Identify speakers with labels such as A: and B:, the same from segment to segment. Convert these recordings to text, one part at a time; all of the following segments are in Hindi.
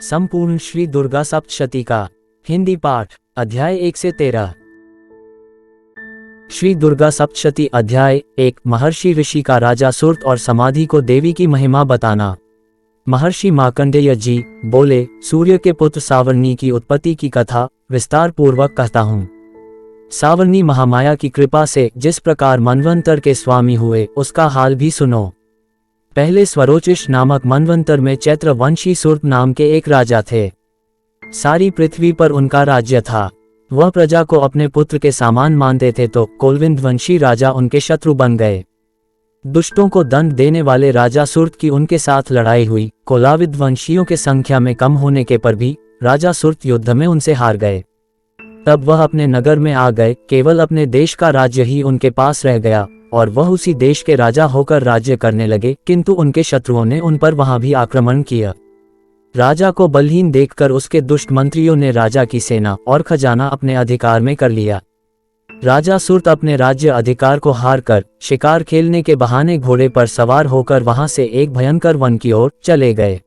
A: संपूर्ण श्री दुर्गा सप्तशती का हिंदी पाठ अध्याय 1 से 13। श्री दुर्गा सप्तशती अध्याय 1। महर्षि ऋषि का राजा सुर्त और समाधि को देवी की महिमा बताना। महर्षि मार्कंडेय जी बोले, सूर्य के पुत्र सावर्णी की उत्पत्ति की कथा विस्तार पूर्वक कहता हूँ। सावर्णी महामाया की कृपा से जिस प्रकार मनवंतर के स्वामी हुए उसका हाल भी सुनो। पहले स्वरोचिष नामक मनवंतर में चैत्र वंशी सुर्त नाम के एक राजा थे। सारी पृथ्वी पर उनका राज्य था। वह प्रजा को अपने पुत्र के समान मानते थे, तो कोलविंद वंशी राजा उनके शत्रु बन गए। दुष्टों को दंड देने वाले राजा सुर्त की उनके साथ लड़ाई हुई। कोलाविद वंशियों के संख्या में कम होने के पर भी राजा सुर्त युद्ध में उनसे हार गए। तब वह अपने नगर में आ गए। केवल अपने देश का राज्य ही उनके पास रह गया और वह उसी देश के राजा होकर राज्य करने लगे, किंतु उनके शत्रुओं ने उन पर वहां भी आक्रमण किया। राजा को बलहीन देखकर उसके दुष्ट मंत्रियों ने राजा की सेना और खजाना अपने अधिकार में कर लिया। राजा सुर्त अपने राज्य अधिकार को हार कर शिकार खेलने के बहाने घोड़े पर सवार होकर वहां से एक भयंकर वन की ओर चले गए।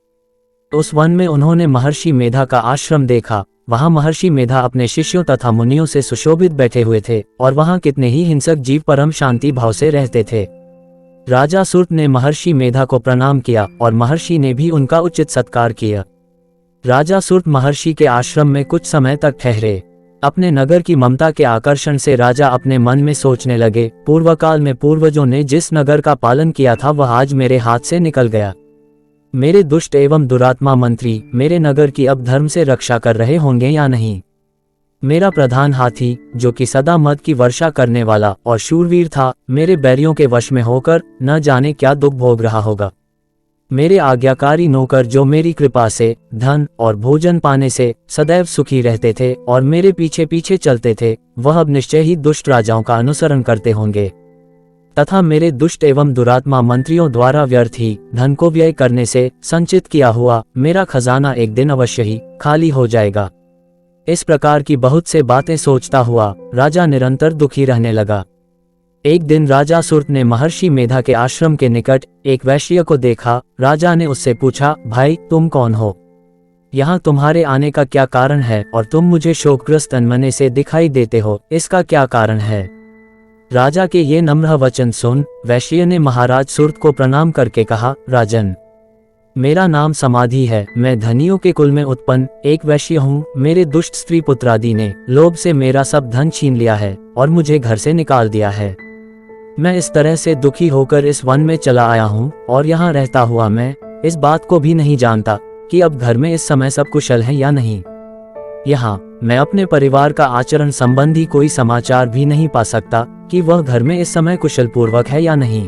A: उस वन में उन्होंने महर्षि मेधा का आश्रम देखा। वहां महर्षि मेधा अपने शिष्यों तथा मुनियों से सुशोभित बैठे हुए थे और वहां कितने ही हिंसक जीव परम शांति भाव से रहते थे। राजा सुर्त ने महर्षि मेधा को प्रणाम किया और महर्षि ने भी उनका उचित सत्कार किया। राजा सुर्त महर्षि के आश्रम में कुछ समय तक ठहरे। अपने नगर की ममता के आकर्षण से राजा अपने मन में सोचने लगे, पूर्वकाल में पूर्वजों ने जिस नगर का पालन किया था वह आज मेरे हाथ से निकल गया। मेरे दुष्ट एवं दुरात्मा मंत्री मेरे नगर की अब धर्म से रक्षा कर रहे होंगे या नहीं। मेरा प्रधान हाथी, जो कि सदा मद की वर्षा करने वाला और शूरवीर था, मेरे बैरियों के वश में होकर न जाने क्या दुख भोग रहा होगा। मेरे आज्ञाकारी नौकर, जो मेरी कृपा से धन और भोजन पाने से सदैव सुखी रहते थे और मेरे पीछे पीछे चलते थे, वह अब निश्चय ही दुष्ट राजाओं का अनुसरण करते होंगे। तथा मेरे दुष्ट एवं दुरात्मा मंत्रियों द्वारा व्यर्थ ही धन को व्यय करने से संचित किया हुआ मेरा खजाना एक दिन अवश्य ही खाली हो जाएगा। इस प्रकार की बहुत से बातें सोचता हुआ राजा निरंतर दुखी रहने लगा। एक दिन राजा सुर्त ने महर्षि मेधा के आश्रम के निकट एक वैश्य को देखा। राजा ने उससे पूछा, भाई तुम कौन हो? यहाँ तुम्हारे आने का क्या कारण है और तुम मुझे शोकग्रस्त अनमने से दिखाई देते हो, इसका क्या कारण है? राजा के ये नम्र वचन सुन वैश्य ने महाराज सुर्त को प्रणाम करके कहा, राजन, मेरा नाम समाधि है। मैं धनियों के कुल में उत्पन्न एक वैश्य हूँ। मेरे दुष्ट स्त्री पुत्रादि ने लोभ से मेरा सब धन छीन लिया है और मुझे घर से निकाल दिया है। मैं इस तरह से दुखी होकर इस वन में चला आया हूँ और यहाँ रहता हुआ मैं इस बात को भी नहीं जानता कि अब घर में इस समय सब कुशल है या नहीं। यहाँ मैं अपने परिवार का आचरण संबंधी कोई समाचार भी नहीं पा सकता कि वह घर में इस समय कुशल पूर्वक है या नहीं।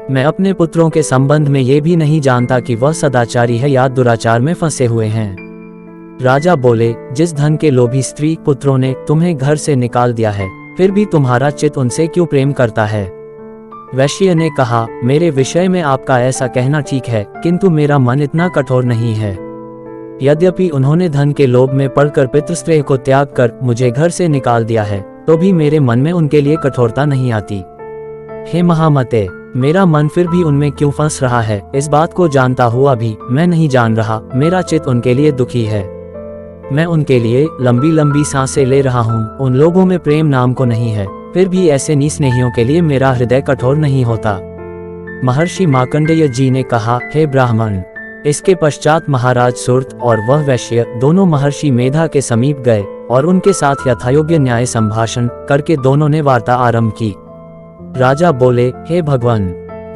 A: मैं अपने पुत्रों के संबंध में ये भी नहीं जानता कि वह सदाचारी है या दुराचार में फंसे हुए हैं। राजा बोले, जिस धन के लोभी स्त्री पुत्रों ने तुम्हें घर से निकाल दिया है, फिर भी तुम्हारा चित्त उनसे क्यों प्रेम करता है? वैश्य ने कहा, मेरे विषय में आपका ऐसा कहना ठीक है, किंतु मेरा मन इतना कठोर नहीं है। यद्यपि उन्होंने धन के लोभ में पड़कर पितृस्नेह को त्याग कर मुझे घर से निकाल दिया है, तो भी मेरे मन में उनके लिए कठोरता नहीं आती। हे महामते, मेरा मन फिर भी उनमें क्यों फंस रहा है, इस बात को जानता हुआ भी मैं नहीं जान रहा। मेरा चित्त उनके लिए दुखी है। मैं उनके लिए लंबी लंबी सांसें ले रहा हूँ। उन लोगों में प्रेम नाम को नहीं है, फिर भी ऐसे निस्नेहियों के लिए मेरा हृदय कठोर नहीं होता। महर्षि मार्कंडेय जी ने कहा, हे ब्राह्मण। इसके पश्चात महाराज सुर्त और वह वैश्य दोनों महर्षि मेधा के समीप गए और उनके साथ यथायोग्य न्याय संभाषण करके दोनों ने वार्ता आरंभ की। राजा बोले, हे भगवान,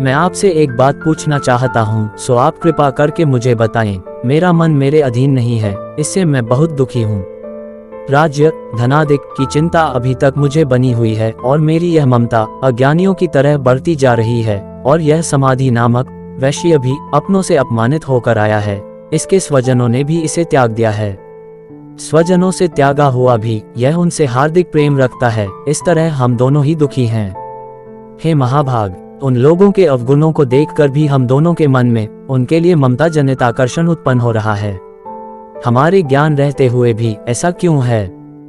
A: मैं आपसे एक बात पूछना चाहता हूँ, सो आप कृपा करके मुझे बताएं। मेरा मन मेरे अधीन नहीं है, इससे मैं बहुत दुखी हूँ। राज्य धनादिक की चिंता अभी तक मुझे बनी हुई है और मेरी यह ममता अज्ञानियों की तरह बढ़ती जा रही है। और यह समाधि नामक वैश्य भी अपनों से अपमानित होकर आया है। इसके स्वजनों ने भी इसे त्याग दिया है। स्वजनों से त्यागा हुआ भी यह उनसे हार्दिक प्रेम रखता है। इस तरह हम दोनों ही दुखी हैं। हे महाभाग, उन लोगों के अवगुणों को देखकर भी हम दोनों के मन में उनके लिए ममता जनित आकर्षण उत्पन्न हो रहा है। हमारे ज्ञान रहते हुए भी ऐसा क्यों है?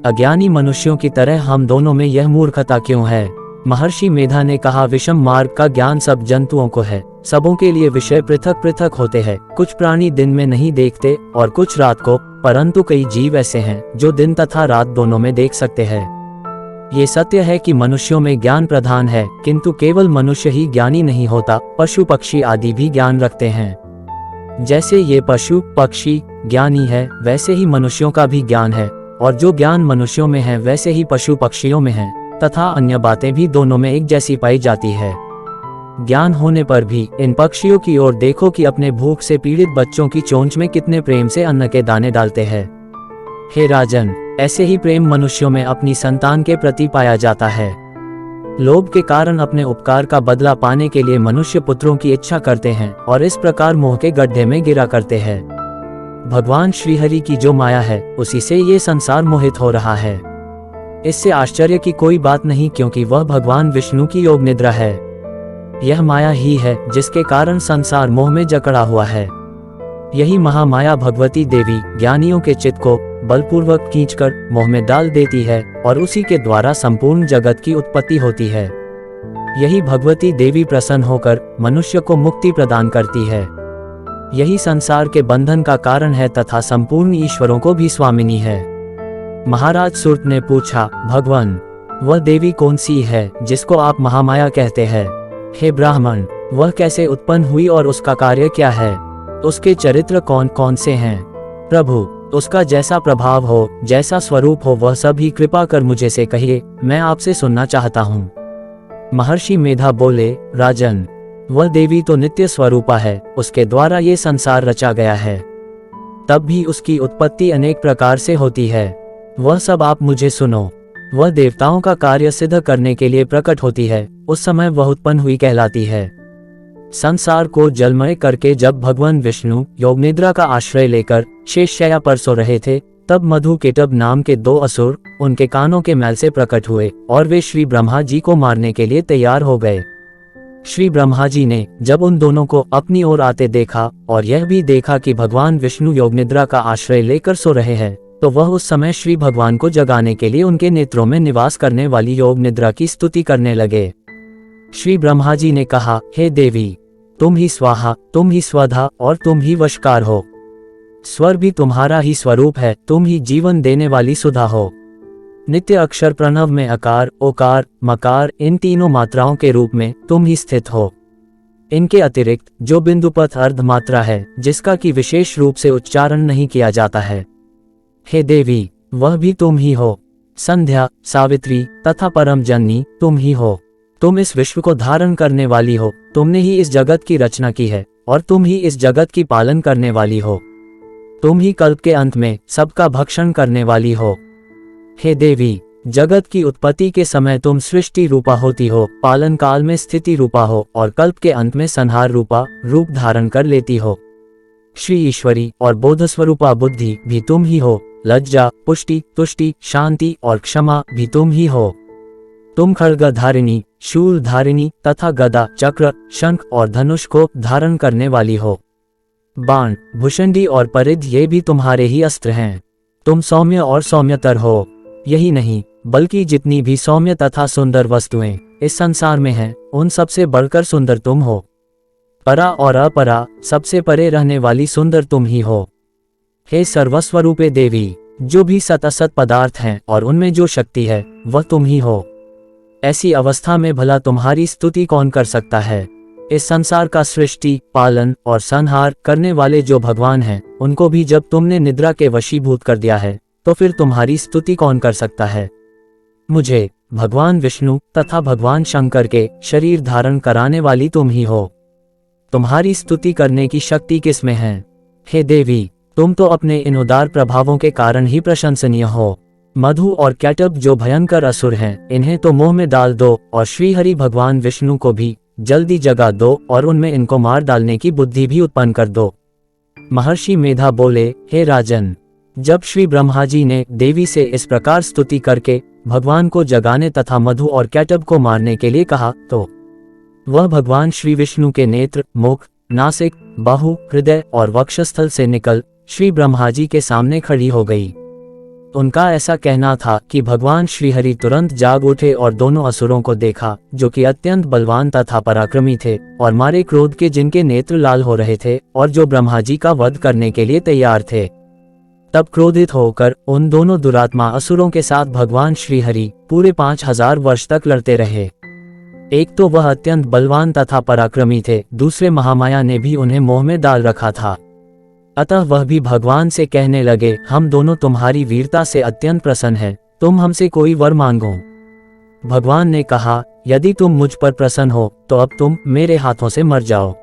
A: अज्ञानी मनुष्यों की तरह हम दोनों में यह मूर्खता क्यों है? महर्षि मेधा ने कहा, विषम मार्ग का ज्ञान सब जंतुओं को है, सबों के लिए विषय पृथक पृथक होते हैं। कुछ प्राणी दिन में नहीं देखते और कुछ रात को, परंतु कई जीव ऐसे हैं जो दिन तथा रात दोनों में देख सकते हैं। ये सत्य है कि मनुष्यों में ज्ञान प्रधान है, किंतु केवल मनुष्य ही ज्ञानी नहीं होता, पशु पक्षी आदि भी ज्ञान रखते हैं। जैसे ये पशु पक्षी ज्ञानी है, वैसे ही मनुष्यों का भी ज्ञान है, और जो ज्ञान मनुष्यों में है वैसे ही पशु पक्षियों में है, तथा अन्य बातें भी दोनों में एक जैसी पाई जाती है। ज्ञान होने पर भी इन पक्षियों की ओर देखो कि अपने भूख से पीड़ित बच्चों की चोंच में कितने प्रेम से अन्न के दाने डालते हैं। हे राजन, ऐसे ही प्रेम मनुष्यों में अपनी संतान के प्रति पाया जाता है। लोभ के कारण अपने उपकार का बदला पाने के लिए मनुष्य पुत्रों की इच्छा करते हैं और इस प्रकार मोह के गड्ढे में गिरा करते हैं। भगवान श्रीहरि की जो माया है उसी से ये संसार मोहित हो रहा है। इससे आश्चर्य की कोई बात नहीं, क्योंकि वह भगवान विष्णु की योग निद्रा है। यह माया ही है जिसके कारण संसार मोह में जकड़ा हुआ है। यही महामाया भगवती देवी ज्ञानियों के चित्त को बलपूर्वक खींचकर मोह में डाल देती है और उसी के द्वारा संपूर्ण जगत की उत्पत्ति होती है। यही भगवती देवी प्रसन्न होकर मनुष्य को मुक्ति प्रदान करती है। यही संसार के बंधन का कारण है तथा संपूर्ण ईश्वरों को भी स्वामिनी है। महाराज सूत ने पूछा, भगवान, वह देवी कौन सी है जिसको आप महामाया कहते हैं? हे ब्राह्मण, वह कैसे उत्पन्न हुई और उसका कार्य क्या है? उसके चरित्र कौन कौन से हैं? प्रभु, उसका जैसा प्रभाव हो, जैसा स्वरूप हो, वह सब ही कृपा कर मुझे से कहिए, मैं आपसे सुनना चाहता हूँ। महर्षि मेधा बोले, राजन, वह देवी तो नित्य स्वरूपा है, उसके द्वारा ये संसार रचा गया है। तब भी उसकी उत्पत्ति अनेक प्रकार से होती है, वह सब आप मुझे सुनो। वह देवताओं का कार्य सिद्ध करने के लिए प्रकट होती है, उस समय वह उत्पन्न हुई कहलाती है। संसार को जलमय करके जब भगवान विष्णु योग निद्रा का आश्रय लेकर शेषशय्या पर सो रहे थे, तब मधु केटभ नाम के दो असुर उनके कानों के मैल से प्रकट हुए और वे श्री ब्रह्मा जी को मारने के लिए तैयार हो गए। श्री ब्रह्मा जी ने जब उन दोनों को अपनी ओर आते देखा और यह भी देखा कि भगवान विष्णु योग निद्रा का आश्रय लेकर सो रहे हैं, तो वह उस समय श्री भगवान को जगाने के लिए उनके नेत्रों में निवास करने वाली योग निद्रा की स्तुति करने लगे। श्री ब्रह्मा जी ने कहा, हे देवी, तुम ही स्वाहा, तुम ही स्वधा और तुम ही वशकार हो। स्वर भी तुम्हारा ही स्वरूप है, तुम ही जीवन देने वाली सुधा हो। नित्य अक्षर प्रणव में अकार, ओकार, मकार इन तीनों मात्राओं के रूप में तुम ही स्थित हो। इनके अतिरिक्त जो बिंदुपथ अर्ध मात्रा है, जिसका कि विशेष रूप से उच्चारण नहीं किया जाता है, हे देवी, वह भी तुम ही हो। संध्या, सावित्री तथा परम जननी तुम ही हो। तुम इस विश्व को धारण करने वाली हो, तुमने ही इस जगत की रचना की है और तुम ही इस जगत की पालन करने वाली हो। तुम ही कल्प के अंत में सबका भक्षण करने वाली हो। हे देवी, जगत की उत्पत्ति के समय तुम सृष्टि रूपा होती हो, पालन काल में स्थिति रूपा हो और कल्प के अंत में संहार रूपा रूप धारण कर लेती हो। श्री ईश्वरी और बोध स्वरूपा बुद्धि भी तुम ही हो। लज्जा, पुष्टि, तुष्टि, शांति और क्षमा भी तुम ही हो। तुम खड्ग धारिणी, शूल धारिणी तथा गदा, चक्र, शंख और धनुष को धारण करने वाली हो। बाण, भुषंडी और परिध ये भी तुम्हारे ही अस्त्र हैं। तुम सौम्य और सौम्यतर हो। यही नहीं, बल्कि जितनी भी सौम्य तथा सुंदर वस्तुएं इस संसार में हैं, उन सबसे बढ़कर सुंदर तुम हो। परा और अपरा, सबसे परे रहने वाली सुंदर तुम ही हो। हे सर्वस्वरूपे देवी, जो भी सत असत पदार्थ हैं और उनमें जो शक्ति है, वह तुम ही हो। ऐसी अवस्था में भला तुम्हारी स्तुति कौन कर सकता है? इस संसार का सृष्टि, पालन और संहार करने वाले जो भगवान हैं, उनको भी जब तुमने निद्रा के वशीभूत कर दिया है, तो फिर तुम्हारी स्तुति कौन कर सकता है? मुझे भगवान विष्णु तथा भगवान शंकर के शरीर धारण कराने वाली तुम ही हो। तुम्हारी स्तुति करने की शक्ति किसमें है? हे देवी, तुम तो अपने इन उदार प्रभावों के कारण ही प्रशंसनीय हो। मधु और कैटभ जो भयंकर असुर हैं, इन्हें तो मोह में डाल दो और श्रीहरि भगवान विष्णु को भी जल्दी जगा दो और उनमें इनको मार डालने की बुद्धि भी उत्पन्न कर दो। महर्षि मेधा बोले, हे राजन, जब श्री ब्रह्मा जी ने देवी से इस प्रकार स्तुति करके भगवान को जगाने तथा मधु और कैटभ को मारने के लिए कहा, तो वह भगवान श्री विष्णु के नेत्र, मुख, नासिक, बाहु, हृदय और वक्षस्थल से निकल श्री ब्रह्मा जी के सामने खड़ी हो गई। उनका ऐसा कहना था कि भगवान श्रीहरि तुरंत जाग उठे और दोनों असुरों को देखा, जो कि अत्यंत बलवान तथा पराक्रमी थे और मारे क्रोध के, जिनके नेत्र लाल हो रहे थे और जो ब्रह्मा जी का वध करने के लिए तैयार थे। तब क्रोधित होकर उन दोनों दुरात्मा असुरों के साथ भगवान श्रीहरि पूरे 5000 वर्ष तक लड़ते रहे। एक तो वह अत्यंत बलवान तथा पराक्रमी थे, दूसरे महामाया ने भी उन्हें मोह में डाल रखा था। अतः वह भी भगवान से कहने लगे, हम दोनों तुम्हारी वीरता से अत्यंत प्रसन्न हैं, तुम हमसे कोई वर मांगो। भगवान ने कहा, यदि तुम मुझ पर प्रसन्न हो तो अब तुम मेरे हाथों से मर जाओ।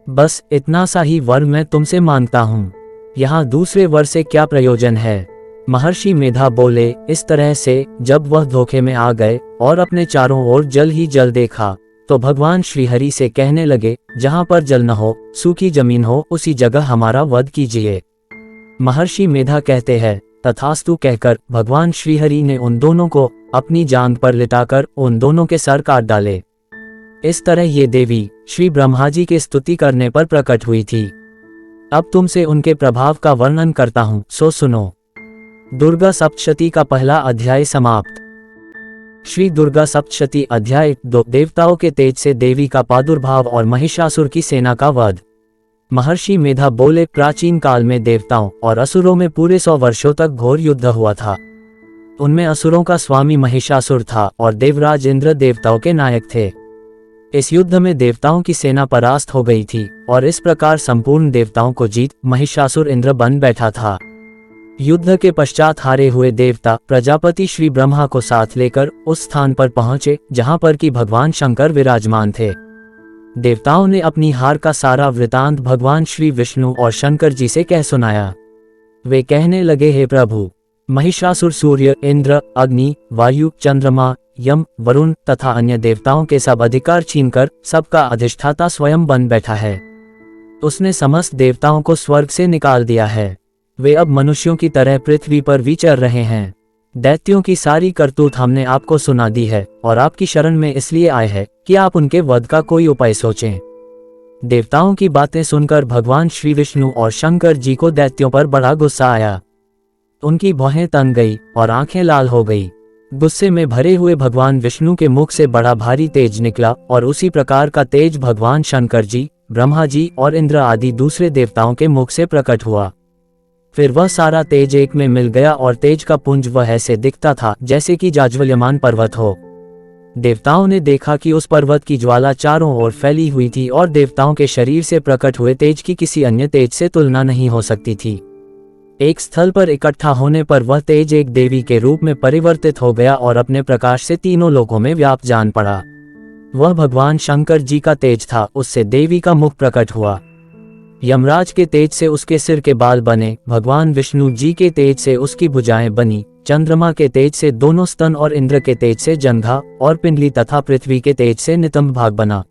A: बस इतना सा ही वर मैं तुमसे मांगता हूँ, यहाँ दूसरे वर से क्या प्रयोजन है। महर्षि मेधा बोले, इस तरह से जब वह धोखे में आ गए और अपने चारों ओर जल ही जल देखा, तो भगवान श्रीहरि से कहने लगे, जहाँ पर जल न हो, सूखी जमीन हो, उसी जगह हमारा वध कीजिए। महर्षि मेधा कहते हैं, तथास्तु कहकर भगवान श्रीहरि ने उन दोनों को अपनी जांघ पर लिटाकर उन दोनों के सर काट डाले। इस तरह ये देवी श्री ब्रह्मा जी की स्तुति करने पर प्रकट हुई थी। अब तुमसे उनके प्रभाव का वर्णन करता हूँ, सो सुनो। दुर्गा सप्तशती का पहला अध्याय समाप्त। श्री दुर्गा सप्तशती अध्याय 2, देवताओं के तेज से देवी का प्रादुर्भाव और महिषासुर की सेना का वध। महर्षि मेधा बोले, प्राचीन काल में देवताओं और असुरों में पूरे 100 वर्षों तक घोर युद्ध हुआ था। उनमें असुरों का स्वामी महिषासुर था और देवराज इंद्र देवताओं के नायक थे। इस युद्ध में देवताओं की सेना परास्त हो गई थी और इस प्रकार संपूर्ण देवताओं को जीत महिषासुर इंद्र बन बैठा था। युद्ध के पश्चात हारे हुए देवता प्रजापति श्री ब्रह्मा को साथ लेकर उस स्थान पर पहुंचे जहां पर कि भगवान शंकर विराजमान थे। देवताओं ने अपनी हार का सारा वृतांत भगवान श्री विष्णु और शंकर जी से कह सुनाया। वे कहने लगे, हे प्रभु, महिषासुर सूर्य, इंद्र, अग्नि, वायु, चंद्रमा, यम, वरुण तथा अन्य देवताओं के सब अधिकार छीनकर सबका अधिष्ठाता स्वयं बन बैठा है। उसने समस्त देवताओं को स्वर्ग से निकाल दिया है। वे अब मनुष्यों की तरह पृथ्वी पर विचर रहे हैं। दैत्यों की सारी करतूत हमने आपको सुना दी है और आपकी शरण में इसलिए आए हैं कि आप उनके वध का कोई उपाय सोचें। देवताओं की बातें सुनकर भगवान श्री विष्णु और शंकर जी को दैत्यों पर बड़ा गुस्सा आया। उनकी भौहें तन गई और आंखें लाल हो गई। गुस्से में भरे हुए भगवान विष्णु के मुख से बड़ा भारी तेज निकला और उसी प्रकार का तेज भगवान शंकर जी, ब्रह्मा जी और इंद्र आदि दूसरे देवताओं के मुख से प्रकट हुआ। फिर वह सारा तेज एक में मिल गया और तेज का पुंज वह ऐसे दिखता था जैसे कि जाज्वल्यमान पर्वत हो। देवताओं ने देखा कि उस पर्वत की ज्वाला चारों ओर फैली हुई थी और देवताओं के शरीर से प्रकट हुए तेज की किसी अन्य तेज से तुलना नहीं हो सकती थी। एक स्थल पर इकट्ठा होने पर वह तेज एक देवी के रूप में परिवर्तित हो गया और अपने प्रकाश से तीनों लोकों में व्याप्त जान पड़ा। वह भगवान शंकर जी का तेज था, उससे देवी का मुख प्रकट हुआ। यमराज के तेज से उसके सिर के बाल बने, भगवान विष्णु जी के तेज से उसकी भुजाएं बनी, चंद्रमा के तेज से दोनों स्तन और इंद्र के तेज से जंघा और पिंडली तथा पृथ्वी के तेज से नितंब भाग बना।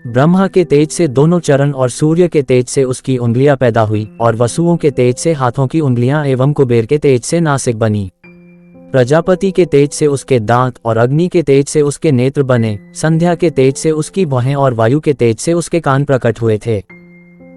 A: ब्रह्मा के तेज से दोनों चरण और सूर्य के तेज से उसकी उंगलियां पैदा हुई और वसुओं के तेज से हाथों की उंगलियां एवं कुबेर के तेज से नासिक बनी। प्रजापति के तेज से उसके दांत और अग्नि के तेज से उसके नेत्र बने, संध्या के तेज से उसकी भौहें और वायु के तेज से उसके कान प्रकट हुए थे।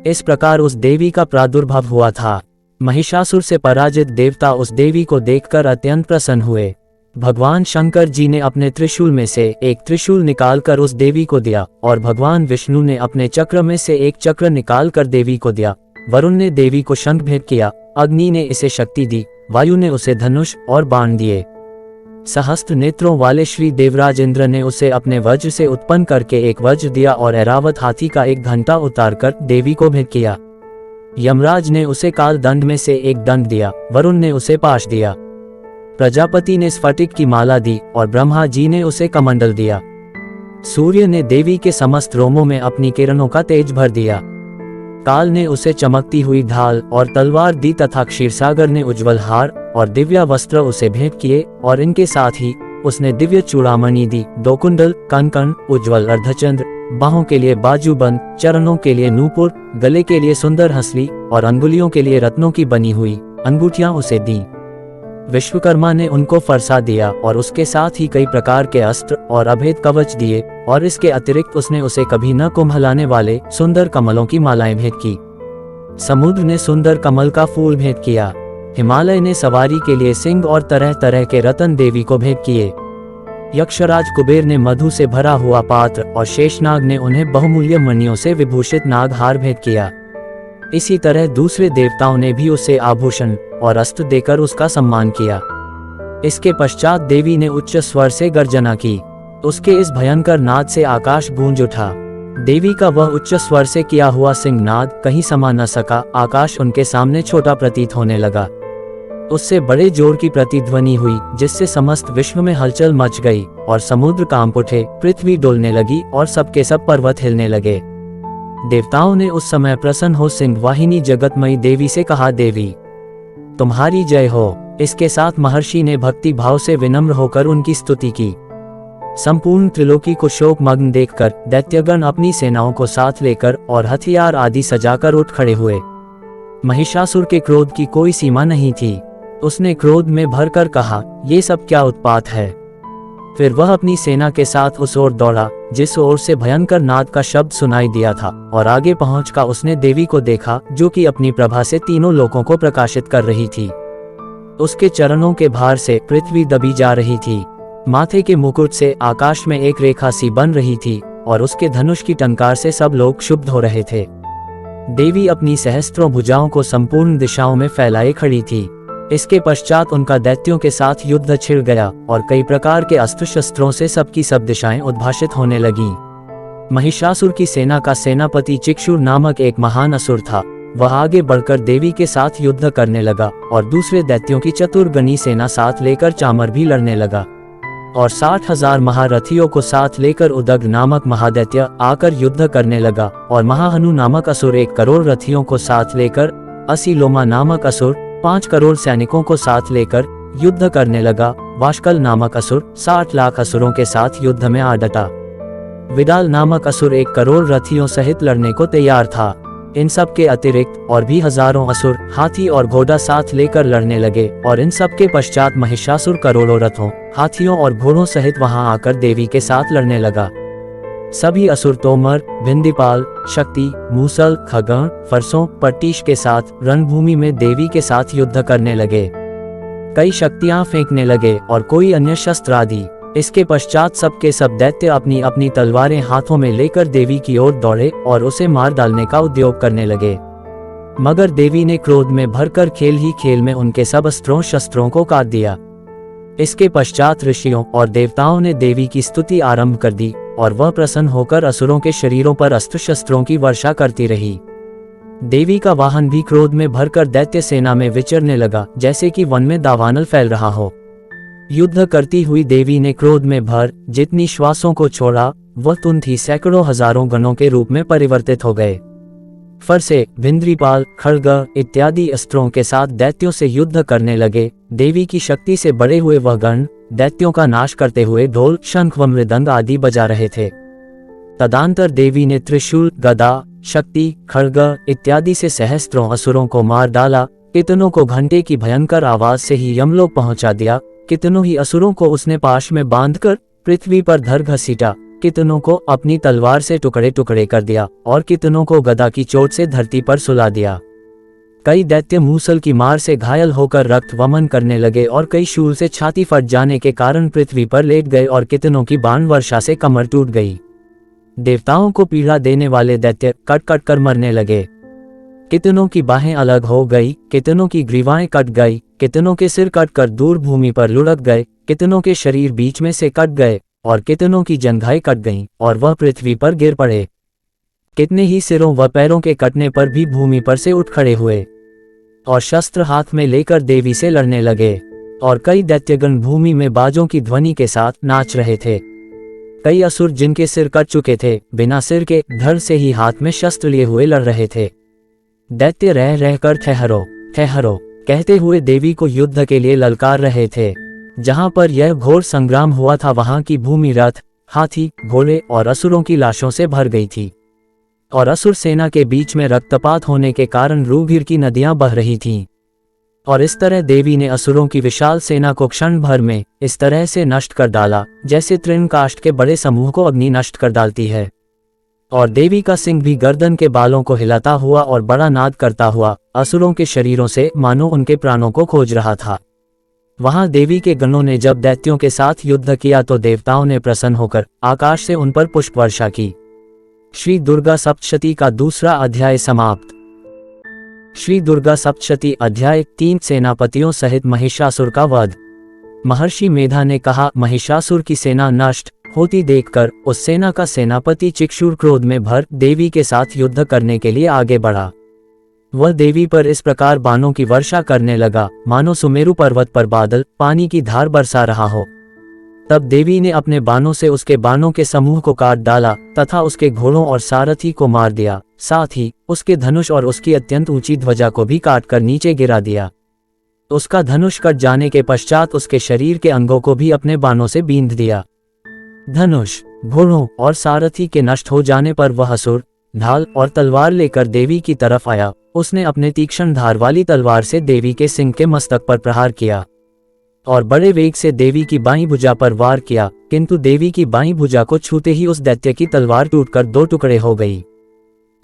A: इस प्रकार उस देवी का प्रादुर्भाव हुआ था। महिषासुर से पराजित देवता उस देवी को देखकर अत्यंत प्रसन्न हुए। भगवान शंकर जी ने अपने त्रिशूल में से एक त्रिशूल निकालकर उस देवी को दिया और भगवान विष्णु ने अपने चक्र में से एक चक्र निकालकर देवी को दिया। वरुण ने देवी को शंख भेंट किया, अग्नि ने इसे शक्ति दी, वायु ने उसे धनुष और बाण दिए। सहस्त्र नेत्रों वाले श्री देवराज इंद्र ने उसे अपने वज्र से उत्पन्न करके एक वज्र दिया और ऐरावत हाथी का एक घंटा उतारकर देवी को भेंट किया। यमराज ने उसे काल दंड में से एक दंड दिया, वरुण ने उसे पाश दिया, प्रजापति ने स्फटिक की माला दी और ब्रह्मा जी ने उसे कमंडल दिया। सूर्य ने देवी के समस्त रोमों में अपनी किरणों का तेज भर दिया। काल ने उसे चमकती हुई ढाल और तलवार दी तथा क्षीरसागर ने उज्ज्वल हार और दिव्य वस्त्र उसे भेंट किए और इनके साथ ही उसने दिव्य चूड़ामणि दी, 2 कुंडल, कनकन, उज्ज्वल अर्धचंद्र, बाहों के लिए बाजूबंद, चरणों के लिए नूपुर, गले के लिए सुंदर हंसली और अंगुलियों के लिए रत्नों की बनी हुई अंगूठियां उसे दी। विश्वकर्मा ने उनको फरसा दिया और उसके साथ ही कई प्रकार के अस्त्र और अभेद कवच दिए और इसके अतिरिक्त उसने उसे कभी न कुम्हलाने वाले सुंदर कमलों की मालाएं भेंट की। समुद्र ने सुंदर कमल का फूल भेंट किया। हिमालय ने सवारी के लिए सिंह और तरह तरह के रत्न देवी को भेंट किए। यक्षराज कुबेर ने मधु से भरा हुआ पात्र और शेषनाग ने उन्हें बहुमूल्य मणियों से विभूषित नाग हार भेंट किया। इसी तरह दूसरे देवताओं ने भी उसे आभूषण और अस्त्र देकर उसका सम्मान किया। इसके पश्चात देवी ने उच्च स्वर से गर्जना की। उसके इस भयंकर नाद से आकाश गूंज उठा। देवी का वह उच्च स्वर से किया हुआ सिंहनाद कहीं समा न सका। आकाश उनके सामने छोटा प्रतीत होने लगा। उससे बड़े जोर की प्रतिध्वनि हुई, जिससे समस्त विश्व में हलचल मच गई और समुद्र कांप उठे, पृथ्वी डोलने लगी और सबके सब पर्वत हिलने लगे। देवताओं ने उस समय प्रसन्न हो सिंहवाहिनी जगतमयी देवी से कहा, देवी तुम्हारी जय हो। इसके साथ महर्षि ने भक्ति भाव से विनम्र होकर उनकी स्तुति की। संपूर्ण त्रिलोकी को शोकमग्न देखकर दैत्यगण अपनी सेनाओं को साथ लेकर और हथियार आदि सजाकर उठ खड़े हुए। महिषासुर के क्रोध की कोई सीमा नहीं थी। उसने क्रोध में भरकर कहा, ये सब क्या उत्पात है। फिर वह अपनी सेना के साथ उस ओर दौड़ा जिस ओर से भयंकर नाद का शब्द सुनाई दिया था, और आगे पहुंचकर उसने देवी को देखा, जो कि अपनी प्रभा से तीनों लोकों को प्रकाशित कर रही थी। उसके चरणों के भार से पृथ्वी दबी जा रही थी। माथे के मुकुट से आकाश में एक रेखा सी बन रही थी और उसके धनुष की टंकार से सब लोग क्षुब्ध हो रहे थे। देवी अपनी सहस्त्रों भुजाओं को संपूर्ण दिशाओं में फैलाए खड़ी थी। इसके पश्चात उनका दैत्यों के साथ युद्ध छिड़ गया और कई प्रकार के अस्त्र शस्त्रों से सबकी सब दिशाएं उद्भाषित होने लगीं। महिषासुर की सेना का सेनापति चिक्षुर नामक एक महान असुर था। वह आगे बढ़कर देवी के साथ युद्ध करने लगा और दूसरे दैत्यों की चतुर्गनी सेना साथ लेकर चामर भी लड़ने लगा। और 60,000 महारथियों को साथ लेकर उदग्र नामक महादैत्य आकर युद्ध करने लगा। और महाहनु नामक असुर 1 करोड़ रथियों को साथ लेकर, असीलोमा नामक असुर 5 करोड़ सैनिकों को साथ लेकर युद्ध करने लगा। वाशकल नामक असुर 60 लाख असुरों के साथ युद्ध में आ डटा। विडाल नामक असुर 1 करोड़ रथियों सहित लड़ने को तैयार था। इन सब के अतिरिक्त और भी हजारों असुर हाथी और घोड़ा साथ लेकर लड़ने लगे। और इन सब के पश्चात महिषासुर करोड़ों रथों, हाथियों और घोड़ों सहित वहां आकर देवी के साथ लड़ने लगा। सभी असुर तोमर, भिंदीपाल, शक्ति, मूसल, खगन, फरसों, पट्टीश के साथ रणभूमि में देवी के साथ युद्ध करने लगे। कई शक्तियां फेंकने लगे और कोई अन्य शस्त्र आदि। इसके पश्चात सबके सब दैत्य अपनी अपनी तलवारें हाथों में लेकर देवी की ओर दौड़े और उसे मार डालने का उद्योग करने लगे। मगर देवी ने क्रोध में भरकर खेल ही खेल में उनके सब अस्त्रों शस्त्रों को काट दिया। इसके पश्चात ऋषियों और देवताओं ने देवी की स्तुति आरंभ कर दी और वह प्रसन्न होकर असुरों के शरीरों पर अस्त्र शस्त्रों की वर्षा करती रही। देवी का वाहन भी क्रोध में भरकर दैत्य सेना में विचरने लगा, जैसे कि वन में दावानल फैल रहा हो। युद्ध करती हुई देवी ने क्रोध में भर जितनी श्वासों को छोड़ा, वह तुरंत ही सैकड़ों हजारों गणों के रूप में परिवर्तित हो गए। फरसे, भिंद्रीपाल, खड्ग इत्यादि अस्त्रों के साथ दैत्यों से युद्ध करने लगे। देवी की शक्ति से बड़े हुए वह गण दैत्यों का नाश करते हुए ढोल, शंख व मृदंग आदि बजा रहे थे। तदांतर देवी ने त्रिशूल, गदा, शक्ति, खड्ग इत्यादि से सहस्त्रों असुरों को मार डाला। कितनों को घंटे की भयंकर आवाज से ही यमलोक पहुंचा दिया। कितनों ही असुरों को उसने पाश में बांधकर पृथ्वी पर धर घसीटा। कितनों को अपनी तलवार से टुकड़े टुकड़े कर दिया और कितनों को गदा की चोट से धरती पर सुला दिया। कई दैत्य मूसल की मार से घायल होकर रक्त वमन करने लगे और कई शूल से छाती फट जाने के कारण पृथ्वी पर लेट गए और कितनों की बाण वर्षा से कमर टूट गई। देवताओं को पीड़ा देने वाले दैत्य कट कट कर मरने लगे। कितनों की बाहें अलग हो गई, कितनों की ग्रीवाएं कट गई, कितनों के सिर कट कर दूर भूमि पर लुढ़क गए, कितनों के शरीर बीच में से कट गए और कितनों की जंघाएं कट गईं और वह पृथ्वी पर गिर पड़े। कितने ही सिरों व पैरों के कटने पर भी भूमि पर से उठ खड़े हुए और शस्त्र हाथ में लेकर देवी से लड़ने लगे। और कई दैत्यगण भूमि में बाजों की ध्वनि के साथ नाच रहे थे। कई असुर जिनके सिर कट चुके थे, बिना सिर के धड़ से ही हाथ में शस्त्र लिए हुए लड़ रहे थे। दैत्य रह रहकर ठहरो ठहरो कहते हुए देवी को युद्ध के लिए ललकार रहे थे। जहां पर यह घोर संग्राम हुआ था, वहां की भूमि रथ, हाथी, घोड़े और असुरों की लाशों से भर गई थी और असुर सेना के बीच में रक्तपात होने के कारण रूधिर की नदियां बह रही थीं। और इस तरह देवी ने असुरों की विशाल सेना को क्षण भर में इस तरह से नष्ट कर डाला, जैसे तृणकाष्ठ के बड़े समूह को अग्नि नष्ट कर डालती है। और देवी का सिंह भी गर्दन के बालों को हिलाता हुआ और बड़ा नाद करता हुआ असुरों के शरीरों से मानो उनके प्राणों को खोज रहा था। वहां देवी के गणों ने जब दैत्यों के साथ युद्ध किया तो देवताओं ने प्रसन्न होकर आकाश से उन पर पुष्प वर्षा की। श्री दुर्गा सप्तशती का दूसरा अध्याय समाप्त। श्री दुर्गा सप्तशती अध्याय 3 सेनापतियों सहित महिषासुर का वध। महर्षि मेधा ने कहा, महिषासुर की सेना नष्ट होती देखकर उस सेना का सेनापति चिक्षुर क्रोध में भर देवी के साथ युद्ध करने के लिए आगे बढ़ा। वह देवी पर इस प्रकार बाणों की वर्षा करने लगा मानो सुमेरु पर्वत पर बादल पानी की धार बरसा रहा हो। तब देवी ने अपने बाणों से उसके बाणों के समूह को काट डाला तथा उसके घोड़ों और सारथी को मार दिया, साथ ही उसके धनुष और उसकी अत्यंत ऊंची ध्वजा को भी काटकर नीचे गिरा दिया। उसका धनुष कट जाने के पश्चात उसके शरीर के अंगों को भी अपने बाणों से बींध दिया। धनुष, घोड़ों और सारथी के नष्ट हो जाने पर वह असुर ढाल और तलवार लेकर देवी की तरफ आया। उसने अपने तीक्ष्ण धार वाली तलवार से देवी के सिंह के मस्तक पर प्रहार किया और बड़े वेग से देवी की बाईं भुजा पर वार किया, किंतु देवी की बाईं भुजा को छूते ही उस दैत्य की तलवार टूटकर 2 टुकड़े हो गई।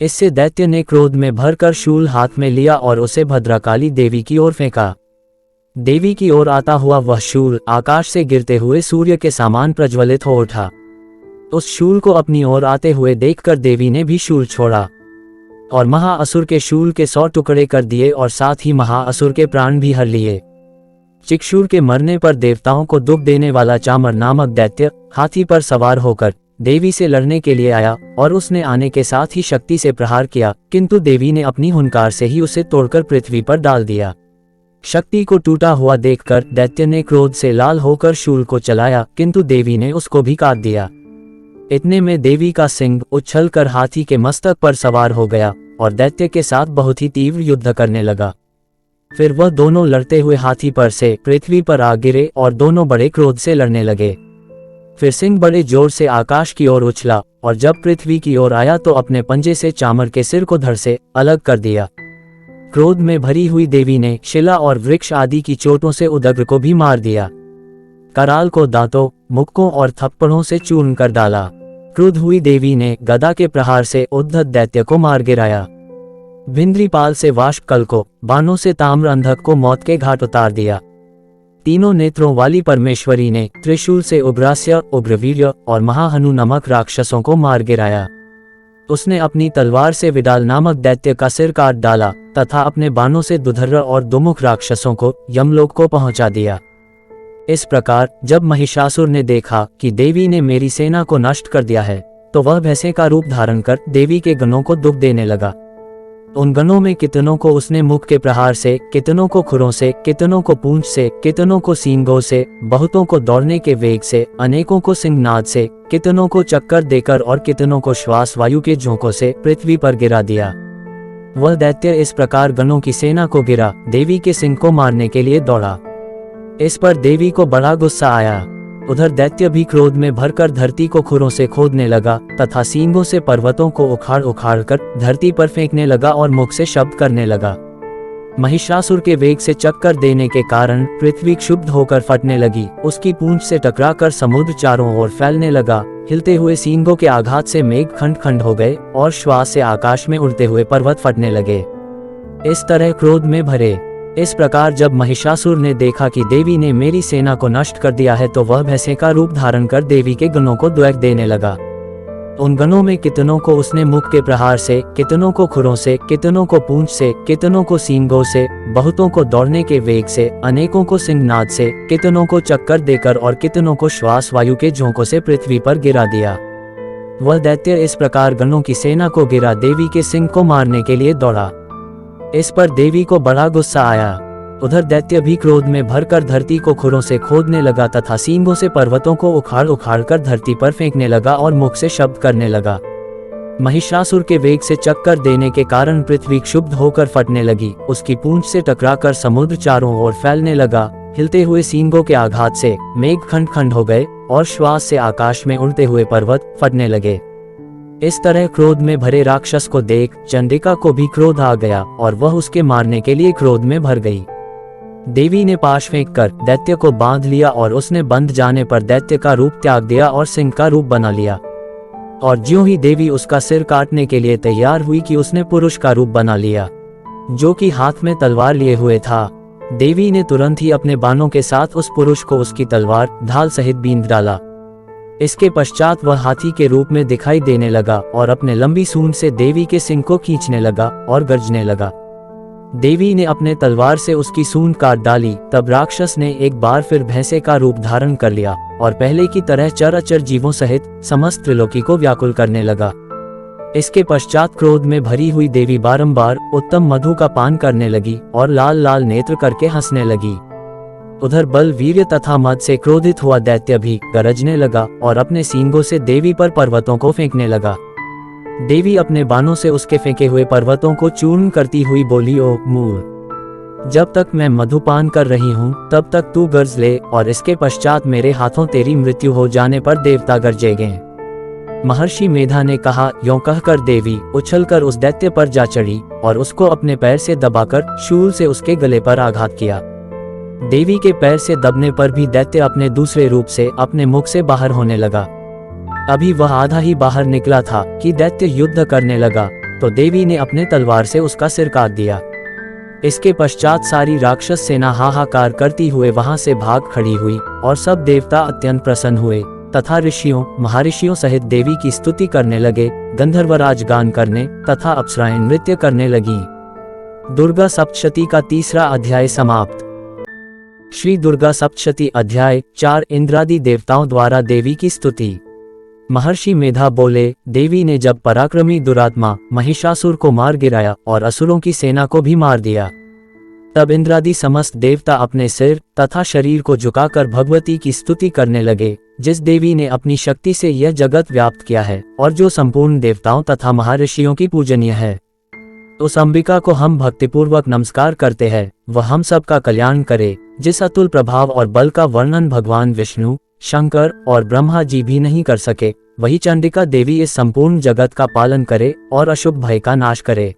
A: इससे दैत्य ने क्रोध में भरकर शूल हाथ में लिया और उसे भद्रकाली देवी की ओर फेंका। देवी की ओर आता हुआ वह शूल आकाश से गिरते हुए सूर्य के समान प्रज्वलित हो उठा। उस शूल को अपनी ओर आते हुए देखकर देवी ने भी शूल छोड़ा और महाअसुर के शूल के 100 टुकड़े कर दिए और साथ ही महाअसुर के प्राण भी हर लिए। चिक्षुर के मरने पर देवताओं को दुख देने वाला चामर नामक दैत्य हाथी पर सवार होकर देवी से लड़ने के लिए आया और उसने आने के साथ ही शक्ति से प्रहार किया, किंतु देवी ने अपनी हुंकार से ही उसे तोड़कर पृथ्वी पर डाल दिया। शक्ति को टूटा हुआ देखकर दैत्य ने क्रोध से लाल होकर शूल को चलाया, किंतु देवी ने उसको भी काट दिया। इतने में देवी का सिंह उछलकर हाथी के मस्तक पर सवार हो गया और दैत्य के साथ बहुत ही तीव्र युद्ध करने लगा। फिर वह दोनों लड़ते हुए हाथी पर से पृथ्वी पर आ गिरे और दोनों बड़े क्रोध से लड़ने लगे। फिर सिंह बड़े जोर से आकाश की ओर उछला और जब पृथ्वी की ओर आया तो अपने पंजे से चामर के सिर को धड़ से अलग कर दिया। क्रोध में भरी हुई देवी ने शिला और वृक्ष आदि की चोटों से उदग्र को भी मार दिया। कराल को दांतों, मुक्कों और थप्पड़ों से चूर्ण कर डाला। क्रुद्ध हुई देवी ने गदा के प्रहार से उद्धत दैत्य को मार गिराया। भिंद्रीपाल से वाष्पकल को, बाणों से ताम्र अंधक को मौत के घाट उतार दिया। तीनों नेत्रों वाली परमेश्वरी ने त्रिशूल से उग्रास्य, उग्रवीर्य और महाहनु नमक राक्षसों को मार गिराया। उसने अपनी तलवार से विडाल नामक दैत्य का सिर काट डाला तथा अपने बाणों से दुधर्र और दुमुख राक्षसों को यमलोक को पहुंचा दिया। इस प्रकार जब महिषासुर ने देखा कि देवी ने मेरी सेना को नष्ट कर दिया है, तो वह भैंसे का रूप धारण कर देवी के गणों को दुख देने लगा। उन गणों में कितनों को उसने मुख के प्रहार से, कितनों को खुरों से, कितनों को पूंछ से, कितनों को सींगों से, बहुतों को दौड़ने के वेग से, अनेकों को सिंहनाद से, कितनों को चक्कर देकर और कितनों को श्वास वायु के झोंकों से पृथ्वी पर गिरा दिया। वह दैत्य इस प्रकार गणों की सेना को गिरा देवी के सिंह को मारने के लिए दौड़ा। इस पर देवी को बड़ा गुस्सा आया। उधर दैत्य भी क्रोध में भरकर धरती को खुरों से खोदने लगा तथा सींगों से पर्वतों को उखाड़ उखाड़ कर धरती पर फेंकने लगा और मुख से शब्द करने लगा। महिषासुर के वेग से चक्कर देने के कारण पृथ्वी क्षुब्ध होकर फटने लगी। उसकी पूंछ से टकराकर समुद्र चारों ओर फैलने लगा। हिलते हुए सींगों के आघात से मेघ खंड खंड हो गए और श्वास से आकाश में उड़ते हुए पर्वत फटने लगे। इस तरह क्रोध में भरे। इस प्रकार जब महिषासुर ने देखा कि देवी ने मेरी सेना को नष्ट कर दिया है, तो वह भैंसे का रूप धारण कर देवी के गणों को द्वैक देने लगा। उन गणों में कितनों को उसने मुख के प्रहार से, कितनों को खुरों से, कितनों को पूंछ से, कितनों को सींगों से, बहुतों को दौड़ने के वेग से, अनेकों को सिंहनाद से, कितनों को चक्कर देकर और कितनों को श्वास वायु के झोंकों से पृथ्वी पर गिरा दिया। वह दैत्य इस प्रकार गणों की सेना को गिरा देवी के सिंह को मारने के लिए दौड़ा। इस पर देवी को बड़ा गुस्सा आया। उधर दैत्य भी क्रोध में भरकर धरती को खुरों से खोदने लगा तथा सींगों से पर्वतों को उखाड़ उखाड़ कर धरती पर फेंकने लगा और मुख से शब्द करने लगा। महिषासुर के वेग से चक्कर देने के कारण पृथ्वी क्षुब्ध होकर फटने लगी। उसकी पूंछ से टकराकर समुद्र चारों ओर फैलने लगा। हिलते हुए सींगों के आघात से मेघ खंड खंड हो गए और श्वास से आकाश में उड़ते हुए पर्वत फटने लगे। इस तरह क्रोध में भरे राक्षस को देख चंडिका को भी क्रोध आ गया और वह उसके मारने के लिए क्रोध में भर गई। देवी ने पाश फेंककर दैत्य को बांध लिया और उसने बंध जाने पर दैत्य का रूप त्याग दिया और सिंह का रूप बना लिया। और ज्यों ही देवी उसका सिर काटने के लिए तैयार हुई कि उसने पुरुष का रूप बना लिया, जो कि हाथ में तलवार लिए हुए था। देवी ने तुरंत ही अपने बाणों के साथ उस पुरुष को उसकी तलवार ढाल सहित बींध डाला। इसके पश्चात वह हाथी के रूप में दिखाई देने लगा और अपने लंबी सूंड से देवी के सिंग को खींचने लगा और गर्जने लगा। देवी ने अपने तलवार से उसकी सूंड काट डाली। तब राक्षस ने एक बार फिर भैंसे का रूप धारण कर लिया और पहले की तरह चराचर जीवों सहित समस्त त्रिलोकी को व्याकुल करने लगा। इसके पश्चात क्रोध में भरी हुई देवी बारंबार उत्तम मधु का पान करने लगी और लाल लाल नेत्र करके हंसने लगी। उधर बल, वीर्य तथा मद से क्रोधित हुआ दैत्य भी गरजने लगा और अपने सींगों से देवी पर पर्वतों को फेंकने लगा। देवी अपने बाणों से उसके फेंके हुए पर्वतों को चूर्ण करती हुई बोली, ओ मूर्ख, जब तक मैं मधुपान कर रही हूँ तब तक तू गर्ज ले और इसके पश्चात मेरे हाथों तेरी मृत्यु हो जाने पर देवता गरजेंगे। महर्षि मेधा ने कहा। यों कहकर देवी उछलकर उस दैत्य पर जा चढ़ी और उसको अपने पैर से दबाकर शूल से उसके गले पर आघात किया। देवी के पैर से दबने पर भी दैत्य अपने दूसरे रूप से अपने मुख से बाहर होने लगा। अभी वह आधा ही बाहर निकला था कि दैत्य युद्ध करने लगा, तो देवी ने अपने तलवार से उसका सिर काट दिया। इसके पश्चात सारी राक्षस सेना हाहाकार करती हुए वहां से भाग खड़ी हुई और सब देवता अत्यंत प्रसन्न हुए तथा ऋषियों महर्षियों सहित देवी की स्तुति करने लगे। गंधर्वराज गान करने तथा अप्सराएं नृत्य करने लगी। दुर्गा सप्तशती का तीसरा अध्याय समाप्त। श्री दुर्गा सप्तशती अध्याय 4। इंद्रादि देवताओं द्वारा देवी की स्तुति। महर्षि मेधा बोले, देवी ने जब पराक्रमी दुरात्मा महिषासुर को मार गिराया और असुरों की सेना को भी मार दिया, तब इंद्रादि समस्त देवता अपने सिर तथा शरीर को झुकाकर भगवती की स्तुति करने लगे, जिस देवी ने अपनी शक्ति से यह जगत व्याप्त किया है और जो संपूर्ण देवताओं तथा महर्षियों की पूजनीय है। उस अंबिका को हम भक्तिपूर्वक नमस्कार करते हैं। वह हम सब का कल्याण करे। जिस अतुल प्रभाव और बल का वर्णन भगवान विष्णु, शंकर और ब्रह्मा जी भी नहीं कर सके, वही चंडिका देवी इस संपूर्ण जगत का पालन करे और अशुभ भय का नाश करे।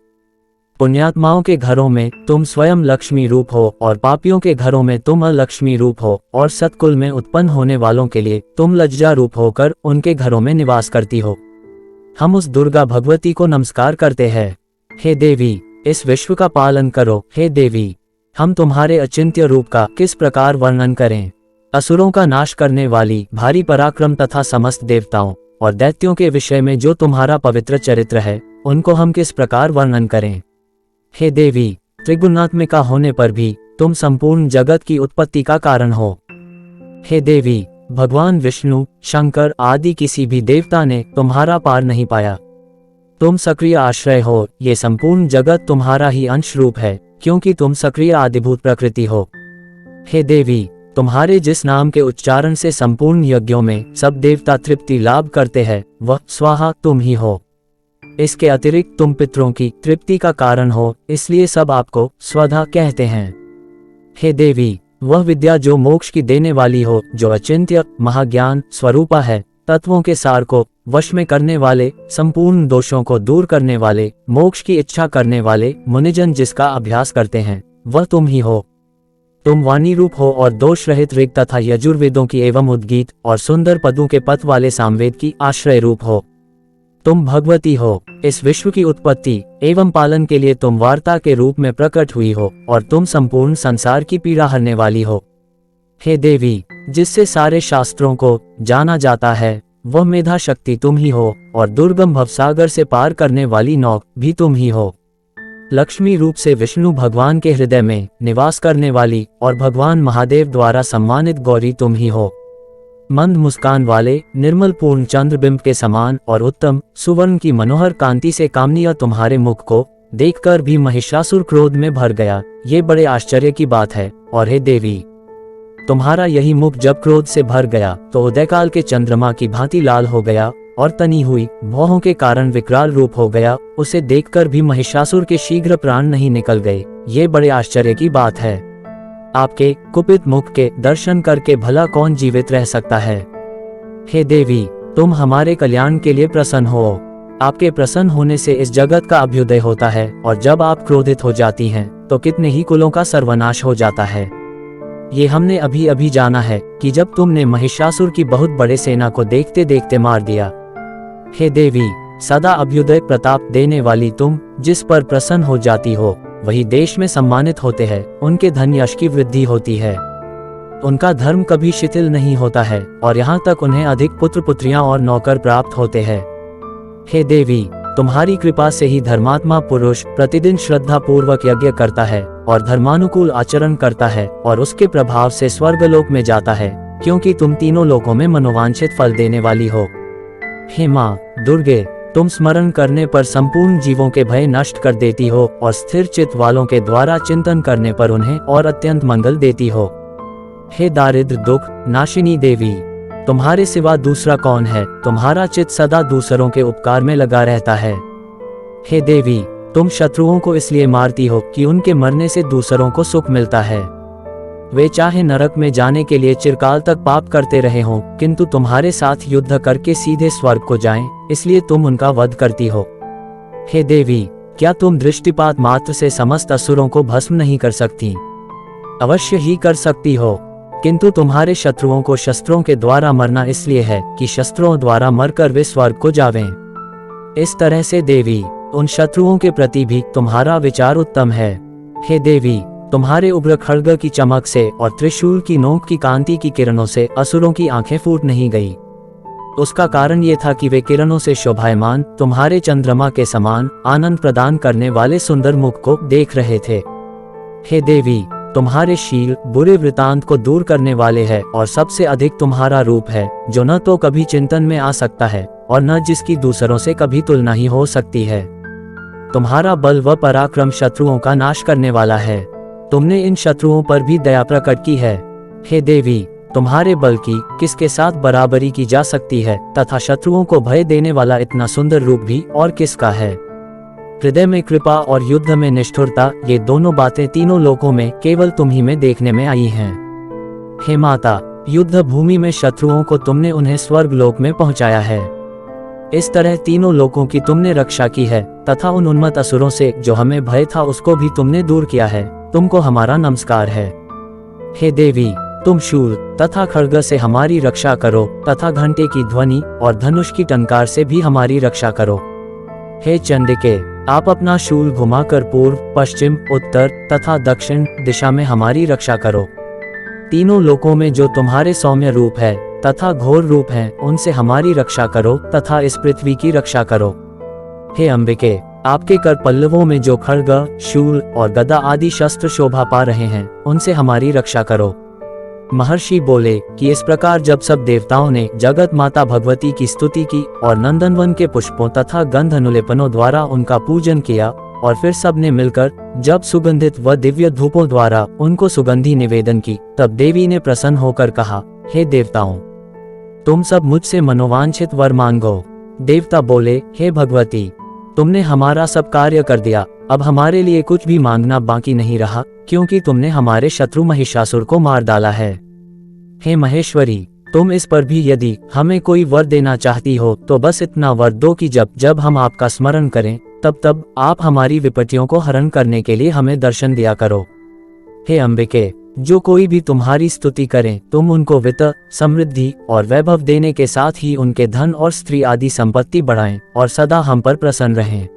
A: पुण्यात्माओं के घरों में तुम स्वयं लक्ष्मी रूप हो और पापियों के घरों में तुम अलक्ष्मी रूप हो और सत्कुल में उत्पन्न होने वालों के लिए तुम लज्जा रूप होकर उनके घरों में निवास करती हो। हम उस दुर्गा भगवती को नमस्कार करते हैं। हे देवी, इस विश्व का पालन करो। हे देवी, हम तुम्हारे अचिंत्य रूप का किस प्रकार वर्णन करें। असुरों का नाश करने वाली भारी पराक्रम तथा समस्त देवताओं और दैत्यों के विषय में जो तुम्हारा पवित्र चरित्र है, उनको हम किस प्रकार वर्णन करें। हे देवी, त्रिगुणात्मिका होने पर भी तुम संपूर्ण जगत की उत्पत्ति का कारण हो। हे देवी, भगवान विष्णु, शंकर आदि किसी भी देवता ने तुम्हारा पार नहीं पाया। तुम सक्रिय आश्रय हो। ये संपूर्ण जगत तुम्हारा ही अंश रूप है, क्योंकि तुम सक्रिय आदिभूत प्रकृति हो। हे देवी, तुम्हारे जिस नाम के उच्चारण से संपूर्ण यज्ञों में सब देवता तृप्ति लाभ करते हैं, वह स्वाहा तुम ही हो। इसके अतिरिक्त तुम पितरों की तृप्ति का कारण हो, इसलिए सब आपको स्वधा कहते हैं। हे देवी, वह विद्या जो मोक्ष की देने वाली हो, जो अचिंत्य महाज्ञान स्वरूपा है, तत्वों के सार को वश में करने वाले, संपूर्ण दोषों को दूर करने वाले, मोक्ष की इच्छा करने वाले मुनिजन जिसका अभ्यास करते हैं, वह तुम ही हो। तुम वाणी रूप हो और दोष रहित ऋग तथा यजुर्वेदों की एवं उद्गीत और सुंदर पदों के पथ वाले सामवेद की आश्रय रूप हो। तुम भगवती हो। इस विश्व की उत्पत्ति एवं पालन के लिए तुम वार्ता के रूप में प्रकट हुई हो और तुम संपूर्ण संसार की पीड़ा हरने वाली हो। हे देवी, जिससे सारे शास्त्रों को जाना जाता है, वह मेधा शक्ति तुम ही हो और दुर्गम भवसागर से पार करने वाली नौक भी तुम ही हो। लक्ष्मी रूप से विष्णु भगवान के हृदय में निवास करने वाली और भगवान महादेव द्वारा सम्मानित गौरी तुम ही हो। मंद मुस्कान वाले निर्मल पूर्ण चंद्रबिंब के समान और उत्तम सुवर्ण की मनोहर कांति से कामनीय तुम्हारे मुख को देखकर भी महिषासुर क्रोध में भर गया। ये बड़े आश्चर्य की बात है। और हे देवी, तुम्हारा यही मुख जब क्रोध से भर गया तो उदयकाल के चंद्रमा की भांति लाल हो गया और तनी हुई भौहों के कारण विकराल रूप हो गया। उसे देखकर भी महिषासुर के शीघ्र प्राण नहीं निकल गए। ये बड़े आश्चर्य की बात है। आपके कुपित मुख के दर्शन करके भला कौन जीवित रह सकता है। हे देवी, तुम हमारे कल्याण के लिए प्रसन्न हो। आपके प्रसन्न होने से इस जगत का अभ्युदय होता है और जब आप क्रोधित हो जाती हैं तो कितने ही कुलों का सर्वनाश हो जाता है। ये हमने अभी अभी जाना है कि जब तुमने महिषासुर की बहुत बड़े सेना को देखते देखते मार दिया, हे देवी, सदा अभ्युदय प्रताप देने वाली तुम, जिस पर प्रसन्न हो जाती हो वही देश में सम्मानित होते हैं। उनके धन यश की वृद्धि होती है, उनका धर्म कभी शिथिल नहीं होता है और यहाँ तक उन्हें अधिक पुत्र पुत्रियां और नौकर प्राप्त होते हैं। हे देवी, तुम्हारी कृपा से ही धर्मात्मा पुरुष प्रतिदिन श्रद्धा पूर्वक यज्ञ करता है और धर्मानुकूल आचरण करता है और उसके प्रभाव से स्वर्गलोक में जाता है, क्योंकि तुम तीनों लोकों में मनोवांछित फल देने वाली हो। हे माँ दुर्गे, तुम स्मरण करने पर संपूर्ण जीवों के भय नष्ट कर देती हो और स्थिर चित्त वालों के द्वारा चिंतन करने पर उन्हें और अत्यंत मंगल देती हो। हे दारिद्र दुख नाशिनी देवी, तुम्हारे सिवा दूसरा कौन है? तुम्हारा चित्त सदा दूसरों के उपकार में लगा रहता है। हे देवी, तुम शत्रुओं को इसलिए मारती हो कि उनके मरने से दूसरों को सुख मिलता है। वे चाहे नरक में जाने के लिए चिरकाल तक पाप करते रहे हों, किंतु तुम्हारे साथ युद्ध करके सीधे स्वर्ग को जाएं, इसलिए तुम उनका वध करती हो। हे देवी, क्या तुम दृष्टिपात मात्र से समस्त असुरों को भस्म नहीं कर सकती? अवश्य ही कर सकती हो, किंतु तुम्हारे शत्रुओं को शस्त्रों के द्वारा मरना इसलिए है कि शस्त्रों द्वारा मरकर वे स्वर्ग को जावें। इस तरह से देवी, उन शत्रुओं के प्रति भी तुम्हारा विचार उत्तम है। हे देवी, तुम्हारे उग्र खड्ग की चमक से और त्रिशूल की नोक की कांति की किरणों से असुरों की आंखें फूट नहीं गई। उसका कारण ये था कि वे किरणों से शोभायमान तुम्हारे चंद्रमा के समान आनंद प्रदान करने वाले सुंदर मुख को देख रहे थे। हे देवी, तुम्हारे शील बुरे वृतांत को दूर करने वाले हैं और सबसे अधिक तुम्हारा रूप है, जो न तो कभी चिंतन में आ सकता है और न जिसकी दूसरों से कभी तुलना ही हो सकती है। तुम्हारा बल व पराक्रम शत्रुओं का नाश करने वाला है। तुमने इन शत्रुओं पर भी दया प्रकट की है। हे देवी, तुम्हारे बल की किसके साथ बराबरी की जा सकती है तथा शत्रुओं को भय देने वाला इतना सुंदर रूप भी और किसका है? हृदय में कृपा और युद्ध में निष्ठुरता, ये दोनों बातें तीनों लोकों में केवल तुम ही में देखने में आई हैं। हे माता, युद्ध भूमि में शत्रुओं को तुमने उन्हें स्वर्ग लोक में पहुंचाया है। इस तरह तीनों लोकों की तुमने रक्षा की है तथा उन उन्मत्त असुरों से जो हमें भय था उसको भी तुमने दूर किया है। तुमको हमारा नमस्कार है। हे देवी, तुम शूल तथा खड्ग से हमारी रक्षा करो तथा घंटे की ध्वनि और धनुष की टंकार से भी हमारी रक्षा करो। हे चंडिके, आप अपना शूल घुमाकर पूर्व, पश्चिम, उत्तर तथा दक्षिण दिशा में हमारी रक्षा करो। तीनों लोकों में जो तुम्हारे सौम्य रूप है तथा घोर रूप है, उनसे हमारी रक्षा करो तथा इस पृथ्वी की रक्षा करो। हे अंबिके, आपके कर पल्लवों में जो खड्ग, शूल और गदा आदि शस्त्र शोभा पा रहे हैं, उनसे हमारी रक्षा करो। महर्षि बोले कि इस प्रकार जब सब देवताओं ने जगत माता भगवती की स्तुति की और नंदनवन के पुष्पों तथा गंध अनुलेपनों द्वारा उनका पूजन किया और फिर सब ने मिलकर जब सुगंधित व दिव्य धूपों द्वारा उनको सुगंधी निवेदन की, तब देवी ने प्रसन्न होकर कहा, हे देवताओं, तुम सब मुझसे मनोवांछित वर मांगो। देवता बोले, हे भगवती, तुमने हमारा सब कार्य कर दिया, अब हमारे लिए कुछ भी मांगना बाकी नहीं रहा, क्योंकि तुमने हमारे शत्रु महिषासुर को मार डाला है। हे महेश्वरी, तुम इस पर भी यदि हमें कोई वर देना चाहती हो तो बस इतना वर दो कि जब जब हम आपका स्मरण करें तब तब आप हमारी विपत्तियों को हरण करने के लिए हमें दर्शन दिया करो। हे अंबिके, जो कोई भी तुम्हारी स्तुति करें तुम उनको वित्त, समृद्धि और वैभव देने के साथ ही उनके धन और स्त्री आदि संपत्ति बढ़ाएं और सदा हम पर प्रसन्न रहें।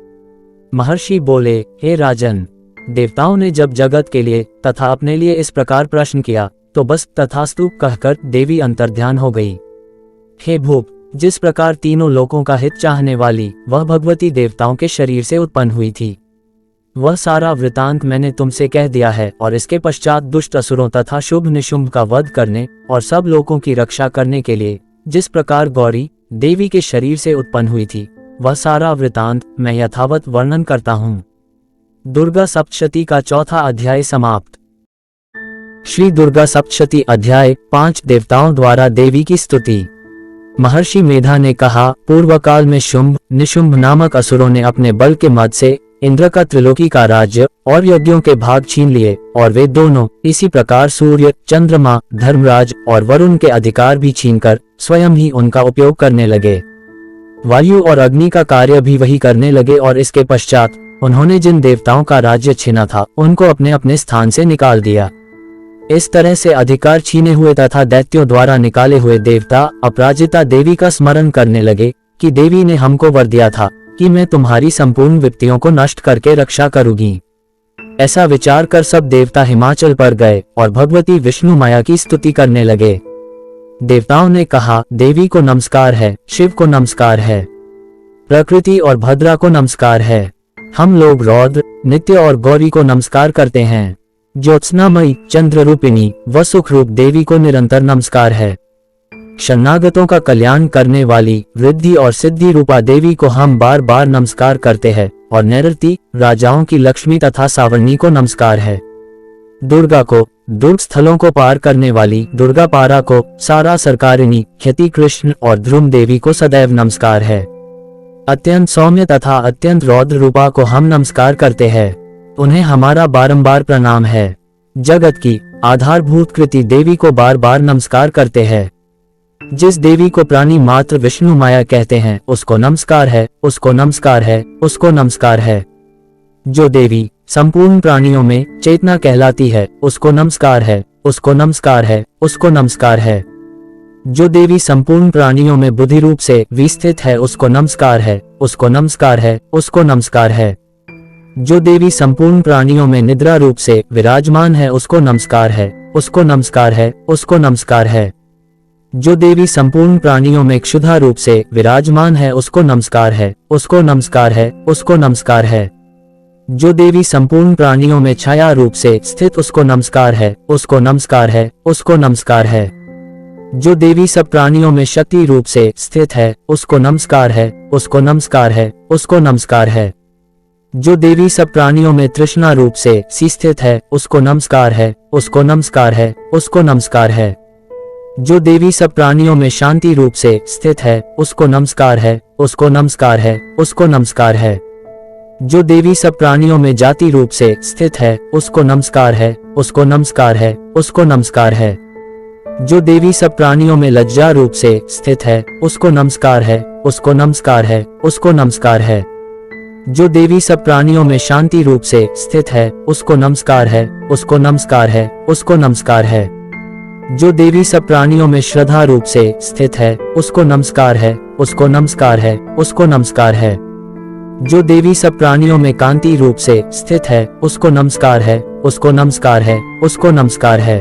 A: महर्षि बोले, हे राजन, देवताओं ने जब जगत के लिए तथा अपने लिए इस प्रकार प्रश्न किया तो बस तथास्तु कहकर देवी अंतर्ध्यान हो गई। हे भूप, जिस प्रकार तीनों लोकों का हित चाहने वाली वह भगवती देवताओं के शरीर से उत्पन्न हुई थी, वह सारा वृतांत मैंने तुमसे कह दिया है और इसके पश्चात दुष्ट असुरों तथा शुभ निशुंभ का वध करने और सब लोगों की रक्षा करने के लिए जिस प्रकार गौरी देवी के शरीर से उत्पन्न हुई थी, वह सारा वृतांत मैं यथावत वर्णन करता हूँ। दुर्गा सप्तशती का चौथा अध्याय समाप्त। श्री दुर्गा सप्तशती अध्याय 5 देवताओं द्वारा देवी की स्तुति। महर्षि मेधा ने कहा, पूर्व काल में शुंभ निशुंभ नामक असुरों ने अपने बल के मद से इंद्र का त्रिलोकी का राज्य और यज्ञों के भाग छीन लिए और वे दोनों इसी प्रकार सूर्य, चंद्रमा, धर्मराज और वरुण के अधिकार भी छीनकर स्वयं ही उनका उपयोग करने लगे। वायु और अग्नि का कार्य भी वही करने लगे और इसके पश्चात उन्होंने जिन देवताओं का राज्य छीना था उनको अपने अपने स्थान से निकाल दिया। इस तरह से अधिकार छीने हुए तथा दैत्यों द्वारा निकाले हुए देवता अपराजिता देवी का स्मरण करने लगे, कि देवी ने हमको वर दिया था कि मैं तुम्हारी संपूर्ण विपत्तियों को नष्ट करके रक्षा करूंगी। ऐसा विचार कर सब देवता हिमाचल पर गए और भगवती विष्णु माया की स्तुति करने लगे। देवताओं ने कहा, देवी को नमस्कार है, शिव को नमस्कार है, प्रकृति और भद्रा को नमस्कार है। हम लोग रौद्र, नित्य और गौरी को नमस्कार करते हैं। ज्योत्सनामयी, चंद्र रूपिणी व सुख रूप देवी को निरंतर नमस्कार है। शरणागतों का कल्याण करने वाली रिद्धि और सिद्धि रूपा देवी को हम बार बार नमस्कार करते हैं और नैऋति, राजाओं की लक्ष्मी तथा सावर्णी को नमस्कार है। दुर्गा को, दुर्ग स्थलों को पार करने वाली दुर्गा पारा को, सारा सरकारिणी, ख्याति कृष्ण और ध्रुम देवी को सदैव नमस्कार है। अत्यंत सौम्य तथा अत्यंत रौद्र रूपा को हम नमस्कार करते हैं, उन्हें हमारा बारंबार प्रणाम है। जगत की आधारभूत कृति देवी को बार बार नमस्कार करते हैं। जिस देवी को प्राणी मात्र विष्णु माया कहते हैं उसको नमस्कार है, उसको नमस्कार है, उसको नमस्कार है। जो देवी संपूर्ण प्राणियों में चेतना कहलाती है उसको नमस्कार है, उसको नमस्कार है, उसको नमस्कार है। जो देवी संपूर्ण प्राणियों में बुद्धि रूप से विस्थित है उसको नमस्कार है, उसको नमस्कार है, उसको नमस्कार है। जो देवी संपूर्ण प्राणियों में निद्रा रूप से विराजमान है उसको नमस्कार है, उसको नमस्कार है, उसको नमस्कार है। जो देवी संपूर्ण प्राणियों में क्षुधा रूप से विराजमान है उसको नमस्कार है, उसको नमस्कार है, उसको नमस्कार है। जो देवी संपूर्ण प्राणियों में छाया रूप से स्थित उसको नमस्कार है, उसको नमस्कार है, उसको नमस्कार है। जो देवी सब प्राणियों में शक्ति रूप से स्थित है उसको नमस्कार है, उसको नमस्कार है, उसको नमस्कार है। जो देवी सब प्राणियों में तृष्णा रूप से स्थित है उसको नमस्कार है, उसको नमस्कार है, उसको नमस्कार है। जो देवी सब प्राणियों में शांति रूप से स्थित है उसको नमस्कार है, उसको नमस्कार है, उसको नमस्कार है। जो देवी सब प्राणियों में जाति रूप से स्थित है उसको नमस्कार है, उसको नमस्कार है, उसको नमस्कार है। जो देवी सब प्राणियों में लज्जा रूप से स्थित है उसको नमस्कार है, उसको नमस्कार है, उसको नमस्कार है। जो देवी सब प्राणियों में शांति रूप से स्थित है उसको नमस्कार है, उसको नमस्कार है, उसको नमस्कार है। जो देवी सब प्राणियों में श्रद्धा रूप से स्थित है उसको नमस्कार है, उसको नमस्कार है, उसको नमस्कार है। जो देवी सब प्राणियों में कांति रूप से स्थित है उसको नमस्कार है, उसको नमस्कार है, उसको नमस्कार है।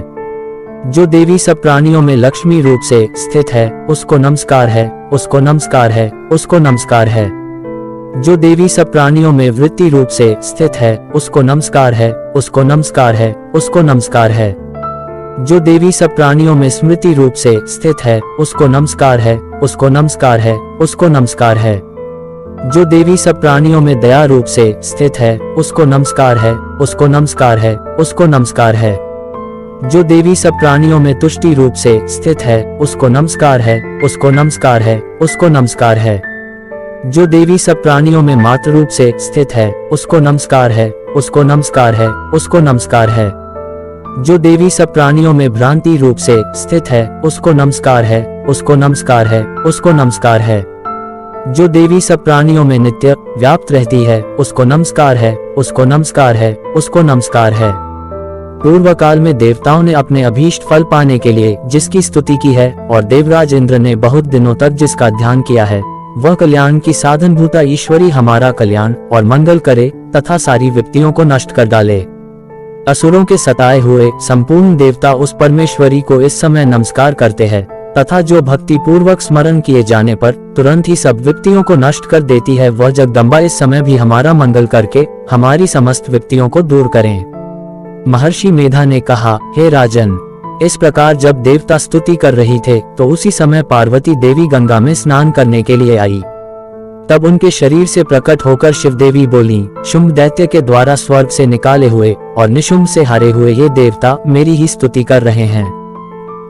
A: जो देवी सब प्राणियों में लक्ष्मी रूप से स्थित है उसको नमस्कार है, उसको नमस्कार है, उसको नमस्कार है। जो देवी सब प्राणियों में वृत्ति रूप से स्थित है उसको नमस्कार है, उसको नमस्कार है, उसको नमस्कार है। जो देवी सब प्राणियों में स्मृति रूप से स्थित है उसको नमस्कार है, उसको नमस्कार है, उसको नमस्कार है। जो देवी सब प्राणियों में दया रूप से स्थित है उसको नमस्कार है, उसको नमस्कार है, उसको नमस्कार है। जो देवी सब प्राणियों में तुष्टि रूप से स्थित है उसको नमस्कार है, उसको नमस्कार है, उसको नमस्कार है। जो देवी सब प्राणियों में मातृ रूप से स्थित है उसको नमस्कार है, उसको नमस्कार है, उसको नमस्कार है। जो देवी सब प्राणियों में भ्रांति रूप से स्थित है उसको नमस्कार है, उसको नमस्कार है, उसको नमस्कार है। जो देवी सब प्राणियों में नित्य व्याप्त रहती है उसको नमस्कार है, उसको नमस्कार है, उसको नमस्कार है। पूर्व काल में देवताओं ने अपने अभीष्ट फल पाने के लिए जिसकी स्तुति की है और देवराज इंद्र ने बहुत दिनों तक जिसका ध्यान किया है वह कल्याण की साधनभूता ईश्वरी हमारा कल्याण और मंगल करे तथा सारी विपत्तियों को नष्ट कर डाले। असुरों के सताए हुए संपूर्ण देवता उस परमेश्वरी को इस समय नमस्कार करते हैं तथा जो भक्ति पूर्वक स्मरण किए जाने पर तुरंत ही सब विपत्तियों को नष्ट कर देती है वह जगदम्बा इस समय भी हमारा मंगल करके हमारी समस्त विपत्तियों को दूर करें। महर्षि मेधा ने कहा, हे राजन, इस प्रकार जब देवता स्तुति कर रही थे तो उसी समय पार्वती देवी गंगा में स्नान करने के लिए आई। तब उनके शरीर से प्रकट होकर शिव देवी बोली, शुंभ दैत्य के द्वारा स्वर्ग से निकाले हुए और निशुंभ से हारे हुए ये देवता मेरी ही स्तुति कर रहे हैं।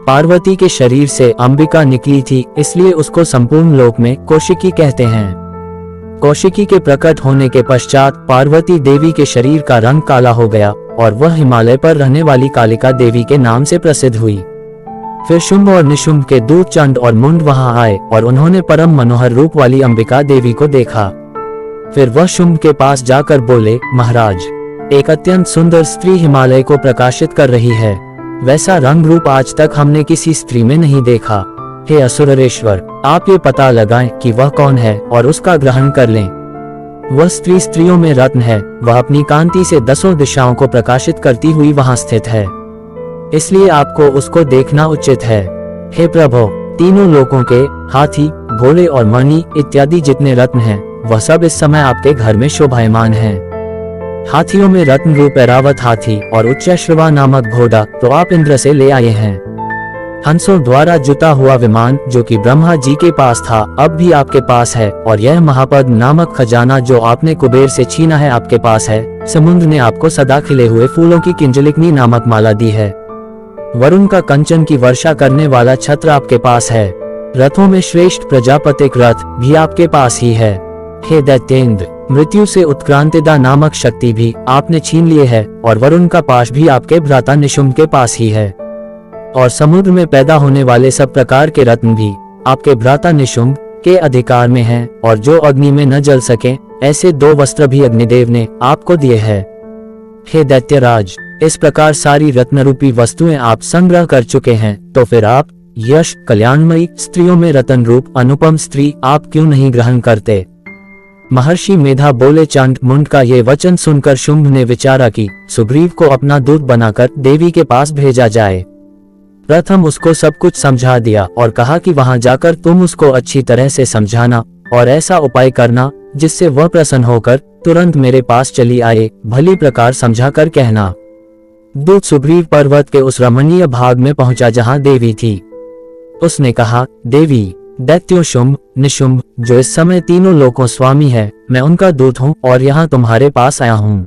A: पार्वती के शरीर से अंबिका निकली थी इसलिए उसको संपूर्ण लोक में कौशिकी कहते हैं। कौशिकी के प्रकट होने के पश्चात पार्वती देवी के शरीर का रंग काला हो गया और वह हिमालय पर रहने वाली कालिका देवी के नाम से प्रसिद्ध हुई। फिर शुंभ और निशुंभ के दूत चंड और मुंड वहां आए और उन्होंने परम मनोहर रूप वाली अंबिका देवी को देखा। फिर वह शुंभ के पास जाकर बोले, महाराज, एक अत्यंत सुंदर स्त्री हिमालय को प्रकाशित कर रही है। वैसा रंग रूप आज तक हमने किसी स्त्री में नहीं देखा। हे असुरेश्वर, आप ये पता लगाएं कि वह कौन है और उसका ग्रहण कर लें। वह स्त्रियों में रत्न है, वह अपनी कांति से 10 दिशाओं को प्रकाशित करती हुई वहां स्थित है, इसलिए आपको उसको देखना उचित है। हे प्रभु, तीनों लोकों के हाथी, घोड़े और मणि इत्यादि जितने रत्न हैं, वह सब इस समय आपके घर में शोभायमान हैं। हाथियों में रत्न रूप ऐरावत हाथी और उच्चैश्रवा नामक घोड़ा तो आप इंद्र से ले आए हैं। हंसों द्वारा जुता हुआ विमान जो कि ब्रह्मा जी के पास था, अब भी आपके पास है, और यह महापद्म नामक खजाना जो आपने कुबेर से छीना है आपके पास है। समुद्र ने आपको सदा खिले हुए फूलों की किंजलिकनी नामक माला दी है। वरुण का कंचन की वर्षा करने वाला छत्र आपके पास है। रथों में श्रेष्ठ प्रजापतिक रथ भी आपके पास ही है। हे दैत्येंद्र, मृत्यु से उत्क्रांतिदा नामक शक्ति भी आपने छीन लिए है, और वरुण का पाश भी आपके भ्राता निशुम्भ के पास ही है। और समुद्र में पैदा होने वाले सब प्रकार के रत्न भी आपके भ्राता निशुम्भ के अधिकार में हैं, और जो अग्नि में न जल सके ऐसे 2 वस्त्र भी अग्निदेव ने आपको दिए हैं। हे दैत्यराज, इस प्रकार सारी रत्न रूपी वस्तुएं आप संग्रह कर चुके हैं, तो फिर आप यश, कल्याणमयी स्त्रियों में रतन रूप अनुपम स्त्री आप क्यों नहीं ग्रहण करते? महर्षि मेधा बोले। चांड मुंड का ये वचन सुनकर शुंभ ने विचारा कि सुग्रीव को अपना दूत बनाकर देवी के पास भेजा जाए। प्रथम उसको सब कुछ समझा दिया और कहा कि वहां जाकर तुम उसको अच्छी तरह से समझाना और ऐसा उपाय करना जिससे वह प्रसन्न होकर तुरंत मेरे पास चली आए, भली प्रकार समझा कर कहना। दूत सुग्रीव पर्वत के उस रमणीय भाग में पहुंचा जहां देवी थी। उसने कहा, देवी, दैत्यो शुंभ, निशुंभ जो इस समय तीनों लोकों स्वामी है, मैं उनका दूत हूँ और यहाँ तुम्हारे पास आया हूँ।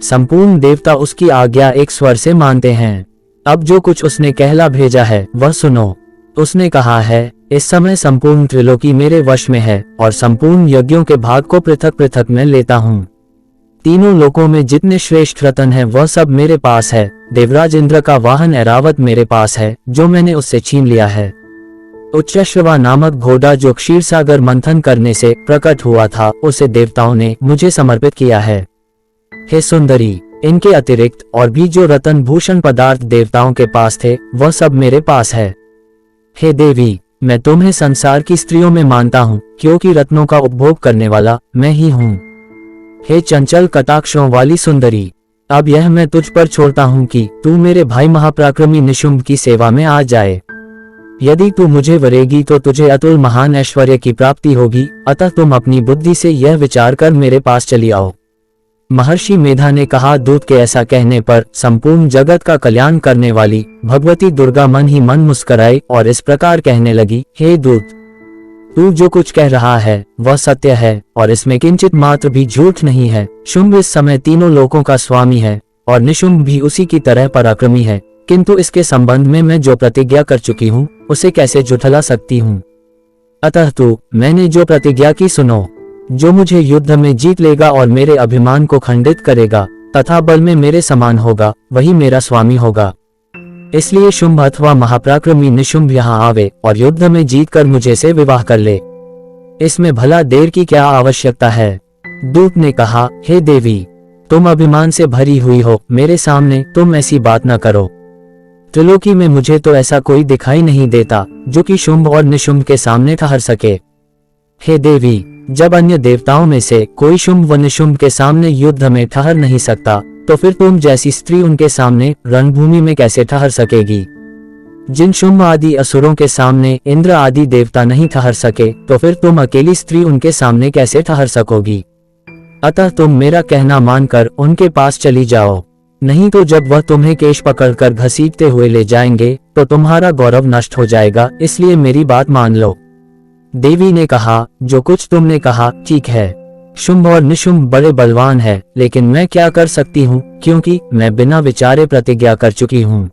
A: संपूर्ण देवता उसकी आज्ञा एक स्वर से मानते हैं। अब जो कुछ उसने कहला भेजा है वह सुनो। उसने कहा है, इस समय संपूर्ण त्रिलोकी मेरे वश में है और संपूर्ण यज्ञों के भाग को पृथक पृथक मैं लेता हूँ। तीनों लोकों में जितने श्रेष्ठ रतन है वह सब मेरे पास है। देवराज इंद्र का वाहन ऐरावत मेरे पास है जो मैंने उससे छीन लिया है। उच्चैश्रवा नामक घोड़ा जो क्षीरसागर मंथन करने से प्रकट हुआ था, उसे देवताओं ने मुझे समर्पित किया है। हे सुंदरी, इनके अतिरिक्त और भी जो रतन भूषण पदार्थ देवताओं के पास थे वह सब मेरे पास है। हे देवी, मैं तुम्हें संसार की स्त्रियों में मानता हूँ, क्योंकि रत्नों का उपभोग करने वाला मैं ही हूँ। हे चंचल कटाक्षों वाली सुंदरी, अब यह मैं तुझ पर छोड़ता हूँ कि तू मेरे भाई महापराक्रमी निशुंभ की सेवा में आ जाए। यदि तू मुझे वरेगी तो तुझे अतुल महान ऐश्वर्य की प्राप्ति होगी, अतः तुम अपनी बुद्धि से यह विचार कर मेरे पास चली आओ। महर्षि मेधा ने कहा, दूत के ऐसा कहने पर संपूर्ण जगत का कल्याण करने वाली भगवती दुर्गा मन ही मन मुस्कराई और इस प्रकार कहने लगी, हे दूत, तू जो कुछ कह रहा है वह सत्य है और इसमें किंचित मात्र भी झूठ नहीं है। शुंभ इस समय तीनों लोकों का स्वामी है और निशुंभ भी उसी की तरह पराक्रमी है, किंतु इसके संबंध में मैं जो प्रतिज्ञा कर चुकी हूँ उसे कैसे झुठला सकती हूँ। अतः तू मैंने जो प्रतिज्ञा की सुनो। जो मुझे युद्ध में जीत लेगा और मेरे अभिमान को खंडित करेगा तथा बल में मेरे समान होगा, वही मेरा स्वामी होगा। इसलिए शुंभ अथवा महापराक्रमी निशुंभ यहाँ आवे और युद्ध में जीत कर मुझे से विवाह कर ले। इसमें भला देर की क्या आवश्यकता है? दूत ने कहा, हे देवी, तुम अभिमान से भरी हुई हो, मेरे सामने तुम ऐसी बात न करो। त्रिलोकी में मुझे तो ऐसा कोई दिखाई नहीं देता जो कि शुंभ और निशुंभ के सामने ठहर सके। हे देवी, जब अन्य देवताओं में से कोई शुंभ व निशुंभ के सामने युद्ध में ठहर नहीं सकता, तो फिर तुम जैसी स्त्री उनके सामने रणभूमि में कैसे ठहर सकेगी? जिन शुंभ आदि असुरों के सामने इंद्र आदि देवता नहीं ठहर सके, तो फिर तुम अकेली स्त्री उनके सामने कैसे ठहर सकोगी? अतः तुम मेरा कहना मानकर उनके पास चली जाओ, नहीं तो जब वह तुम्हें केश पकड़कर घसीटते हुए ले जाएंगे तो तुम्हारा गौरव नष्ट हो जाएगा, इसलिए मेरी बात मान लो। देवी ने कहा, जो कुछ तुमने कहा ठीक है। शुंभ और निशुंभ बड़े बलवान है, लेकिन मैं क्या कर सकती हूँ, क्योंकि मैं बिना विचारे प्रतिज्ञा कर चुकी हूँ।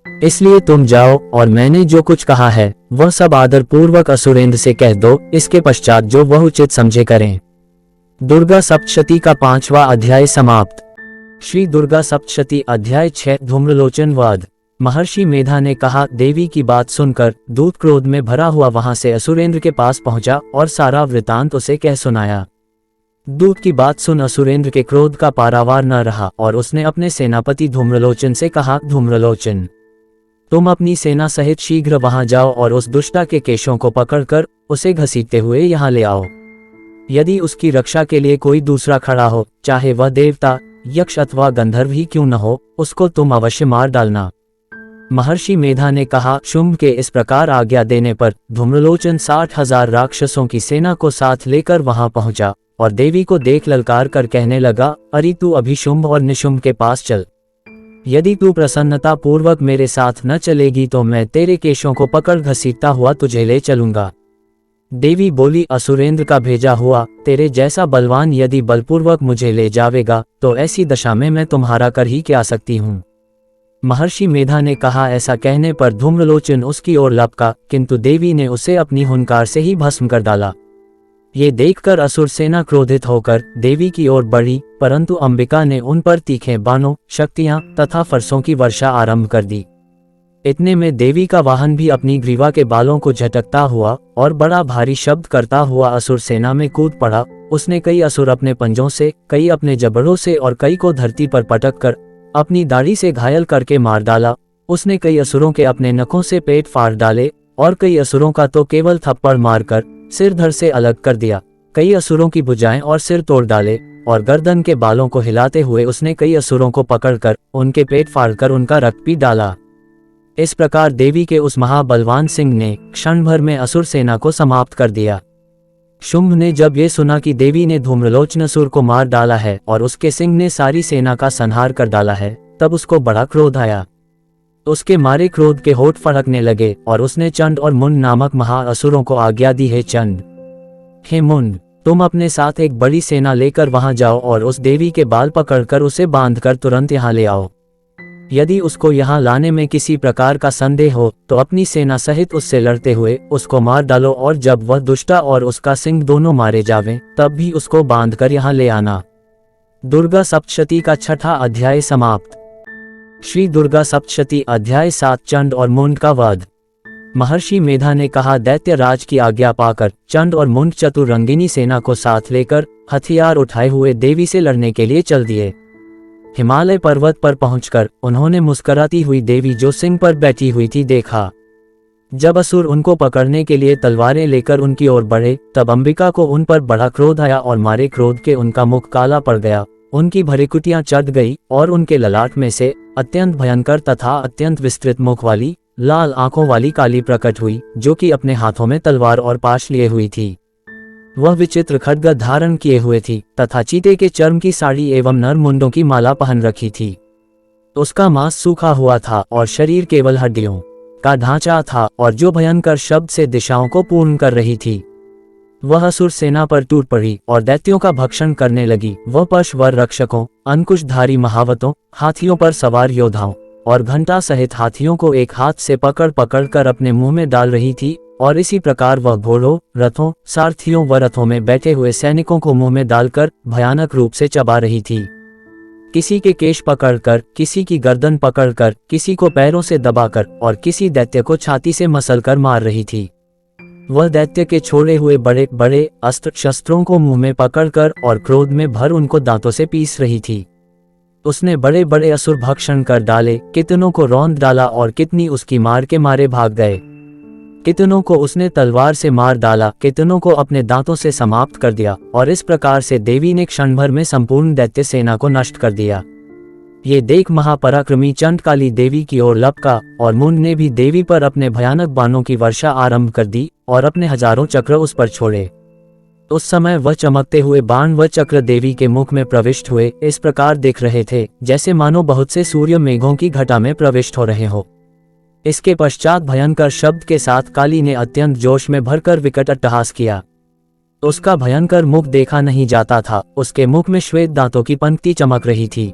A: इसलिए तुम जाओ और मैंने जो कुछ कहा है वह सब आदर पूर्वक असुरेंद्र से कह दो। इसके पश्चात जो वह उचित समझे करें। दुर्गा सप्तशती का 5वां अध्याय समाप्त। श्री दुर्गा सप्तशती अध्याय 6 धूम्रलोचन वध। महर्षि मेधा ने कहा, देवी की बात सुनकर दूत क्रोध में भरा हुआ वहां से असुरेंद्र के पास पहुंचा और सारा वृतांत उसे कह सुनाया। दूत की बात सुन असुरेंद्र के क्रोध का पारावार न रहा और उसने अपने सेनापति धूम्रलोचन से कहा, धूम्रलोचन, तुम अपनी सेना सहित शीघ्र वहां जाओ और उस दुष्टा के केशों को पकड़कर उसे घसीटते हुए यहाँ ले आओ। यदि उसकी रक्षा के लिए कोई दूसरा खड़ा हो, चाहे वह देवता, यक्ष अथवा गंधर्व ही क्यों न हो, उसको तुम अवश्य मार डालना। महर्षि मेधा ने कहा। शुंभ के इस प्रकार आज्ञा देने पर धूम्रलोचन 60,000 राक्षसों की सेना को साथ लेकर वहां पहुंचा और देवी को देख ललकार कर कहने लगा, अरे तू अभी शुंभ और निशुंभ के पास चल। यदि तू प्रसन्नता पूर्वक मेरे साथ न चलेगी तो मैं तेरे केशों को पकड़ घसीटता हुआ तुझे ले चलूंगा। देवी बोली, असुरेंद्र का भेजा हुआ तेरे जैसा बलवान यदि बलपूर्वक मुझे ले जावेगा तो ऐसी दशा में मैं तुम्हारा कर ही क्या सकती हूँ। महर्षि मेधा ने कहा। ऐसा कहने पर धूम्रलोचन उसकी ओर लपका, किंतु देवी ने उसे अपनी हुंकार से ही भस्म कर डाला। ये देखकर असुर सेना क्रोधित होकर देवी की ओर बढ़ी, परंतु अंबिका ने उन पर तीखे बाणों, शक्तियां तथा फरसों की वर्षा आरंभ कर दी। इतने में देवी का वाहन भी अपनी ग्रीवा के बालों को झटकता हुआ और बड़ा भारी शब्द करता हुआ असुर सेना में कूद पड़ा। उसने कई असुर अपने पंजों से, कई अपने जबड़ों से और कई को धरती पर पटक कर अपनी दाढ़ी से घायल करके मार डाला। उसने कई असुरों के अपने नखों से पेट फाड़ डाले और कई असुरों का तो केवल थप्पड़ मारकर सिर धड़ से अलग कर दिया। कई असुरों की भुजाएं और सिर तोड़ डाले और गर्दन के बालों को हिलाते हुए उसने कई असुरों को पकड़कर उनके पेट फाड़कर उनका रक्त पी डाला। इस प्रकार देवी के उस महाबलवान सिंह ने क्षण भर में असुर सेना को समाप्त कर दिया। शुंभ ने जब ये सुना कि देवी ने धूम्रलोचनासुर को मार डाला है और उसके सिंह ने सारी सेना का संहार कर डाला है, तब उसको बड़ा क्रोध आया। उसके मारे क्रोध के होठ फड़कने लगे और उसने चंड और मुंड नामक महाअसुरों को आज्ञा दी, हे चंड, हे मुंड, तुम अपने साथ एक बड़ी सेना लेकर वहां जाओ और उस देवी के बाल पकड़कर उसे बांधकर तुरंत यहाँ ले आओ। यदि उसको यहाँ लाने में किसी प्रकार का संदेह हो तो अपनी सेना सहित उससे लड़ते हुए उसको मार डालो और जब वह दुष्टा और उसका सिंह दोनों मारे जावें तब भी उसको बांधकर यहाँ ले आना। दुर्गा सप्तशती का 6वां अध्याय समाप्त। श्री दुर्गा सप्तशती अध्याय 7 चंड और मुंड का वध। महर्षि मेधा ने कहा, दैत्य राज की आज्ञा पाकर चंड और मुंड चतुरंगिनी सेना को साथ लेकर हथियार उठाए हुए देवी से लड़ने के लिए चल दिए। हिमालय पर्वत पर पहुंचकर उन्होंने मुस्कुराती हुई देवी जो सिंह पर बैठी हुई थी देखा। जब असुर उनको पकड़ने के लिए तलवारें लेकर उनकी ओर बढ़े तब अंबिका को उन पर बड़ा क्रोध आया और मारे क्रोध के उनका मुख काला पड़ गया, उनकी भृकुटियां चढ़ गई और उनके ललाट में से अत्यंत भयंकर तथा अत्यंत विस्तृत मुख वाली लाल आंखों वाली काली प्रकट हुई, जो कि अपने हाथों में तलवार और पाश लिए हुई थी। वह विचित्र खड्ग धारण किए हुए थी तथा चीते के चर्म की साड़ी एवं नर मुंडों की माला पहन रखी थी। उसका मांस सूखा हुआ था और शरीर केवल हड्डियों का ढांचा था और जो भयंकर शब्द से दिशाओं को पूर्ण कर रही थी। वह असुर सेना पर टूट पड़ी और दैत्यों का भक्षण करने लगी। वह पशुवर रक्षकों, अंकुशधारी महावतों, हाथियों पर सवार योद्धाओं और घंटा सहित हाथियों को एक हाथ से पकड़ पकड़ कर अपने मुंह में डाल रही थी और इसी प्रकार वह घोड़ों, रथों, सारथियों व रथों में बैठे हुए सैनिकों को मुंह में डालकर भयानक रूप से चबा रही थी। किसी के केश पकड़कर, किसी की गर्दन पकड़कर, किसी को पैरों से दबाकर और किसी दैत्य को छाती से मसलकर मार रही थी। वह दैत्य के छोड़े हुए बड़े बड़े अस्त्र शस्त्रों को मुंह में पकड़कर और क्रोध में भर उनको दांतों से पीस रही थी। उसने बड़े बड़े असुर भक्षण कर डाले, कितनों को रौंद डाला और कितनी उसकी मार के मारे भाग गए। कितनों को उसने तलवार से मार डाला, कितनों को अपने दांतों से समाप्त कर दिया और इस प्रकार से देवी ने क्षण भर में संपूर्ण दैत्य सेना को नष्ट कर दिया। ये देख महापराक्रमी चंड काली देवी की ओर लपका और मुंड ने भी देवी पर अपने भयानक बाणों की वर्षा आरंभ कर दी और अपने हजारों चक्र उस पर छोड़े। उस समय वह चमकते हुए बाण व चक्र देवी के मुख में प्रविष्ट हुए इस प्रकार दिख रहे थे जैसे मानो बहुत से सूर्य मेघों की घटा में प्रविष्ट हो रहे हो। इसके पश्चात भयंकर शब्द के साथ काली ने अत्यंत जोश में भरकर विकट अट्टहास किया। उसका भयंकर मुख देखा नहीं जाता था, उसके मुख में श्वेत दांतों की पंक्ति चमक रही थी।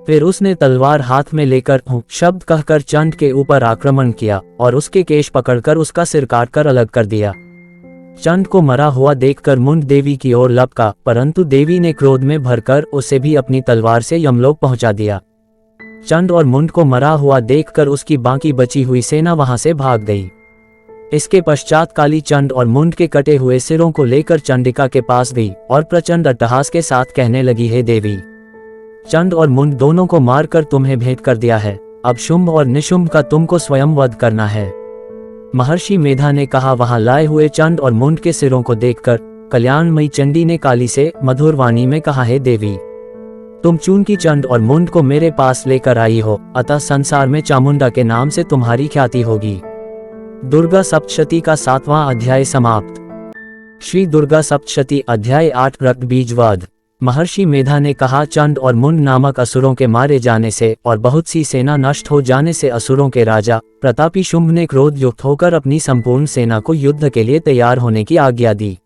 A: फिर उसने तलवार हाथ में लेकर शब्द कहकर चंड के ऊपर आक्रमण किया और उसके केश पकड़कर उसका सिर काटकर अलग कर दिया। चंड को मरा हुआ देखकर मुंड देवी की ओर लपका, परंतु देवी ने क्रोध में भरकर उसे भी अपनी तलवार से यमलोक पहुंचा दिया। चंड और मुंड को मरा हुआ देखकर उसकी बाकी बची हुई सेना वहां से भाग गई। इसके पश्चात काली चंड और मुंड के कटे हुए सिरों को लेकर चंडिका के पास गई और प्रचंड अट्टहास के साथ कहने लगी, हे देवी, चंड और मुंड दोनों को मारकर तुम्हें भेंट कर दिया है, अब शुंभ और निशुंभ का तुमको स्वयं वध करना है। महर्षि मेधा ने कहा, वहां लाए हुए चंड और मुंड के सिरों को देखकर कल्याणमयी चंडी ने काली से मधुर वाणी में कहा, हे देवी, तुम चूंकि चंड और मुंड को मेरे पास लेकर आई हो, अतः संसार में चामुंडा के नाम से तुम्हारी ख्याति होगी। दुर्गा सप्तशती का 7वां अध्याय समाप्त। श्री दुर्गा सप्तशती अध्याय 8 रक्त बीज वध। महर्षि मेधा ने कहा, चंड और मुंड नामक असुरों के मारे जाने से और बहुत सी सेना नष्ट हो जाने से असुरों के राजा प्रतापी शुंभ ने क्रोध युक्त होकर अपनी संपूर्ण सेना को युद्ध के लिए तैयार होने की आज्ञा दी।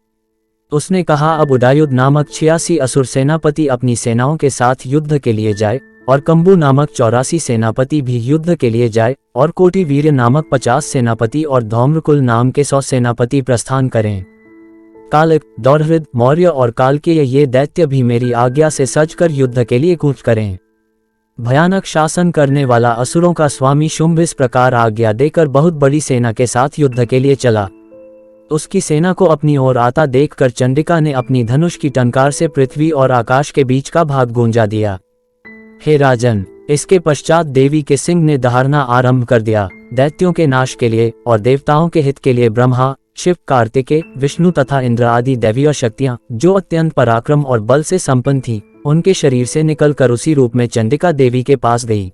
A: उसने कहा, अब उदायुध नामक 86 असुर सेनापति अपनी सेनाओं के साथ युद्ध के लिए जाए और कंबु नामक 84 सेनापति भी युद्ध के लिए जाए और कोटि वीर्य नामक 50 सेनापति और धौम्रकुल नाम के 100 सेनापति प्रस्थान करें। कालिक, दौड़हृद, मौर्य और कालकेय ये दैत्य भी मेरी आज्ञा से सजकर युद्ध के लिए कूच करें। भयानक शासन करने वाला असुरों का स्वामी शुंभ इस प्रकार आज्ञा देकर बहुत बड़ी सेना के साथ युद्ध के लिए चला। उसकी सेना को अपनी ओर आता देखकर चंडिका ने अपनी धनुष की टंकार से पृथ्वी और आकाश के बीच का भाग गूंजा दिया। हे राजन, इसके पश्चात देवी के सिंह ने दहाड़ना आरंभ कर दिया। दैत्यों के नाश के लिए और देवताओं के हित के लिए ब्रह्मा, शिव, कार्तिकेय, विष्णु तथा इंद्र आदि दैवीय शक्तियां, जो अत्यंत पराक्रम और बल से संपन्न थीं, उनके शरीर से निकलकर उसी रूप में चंडिका देवी के पास गई।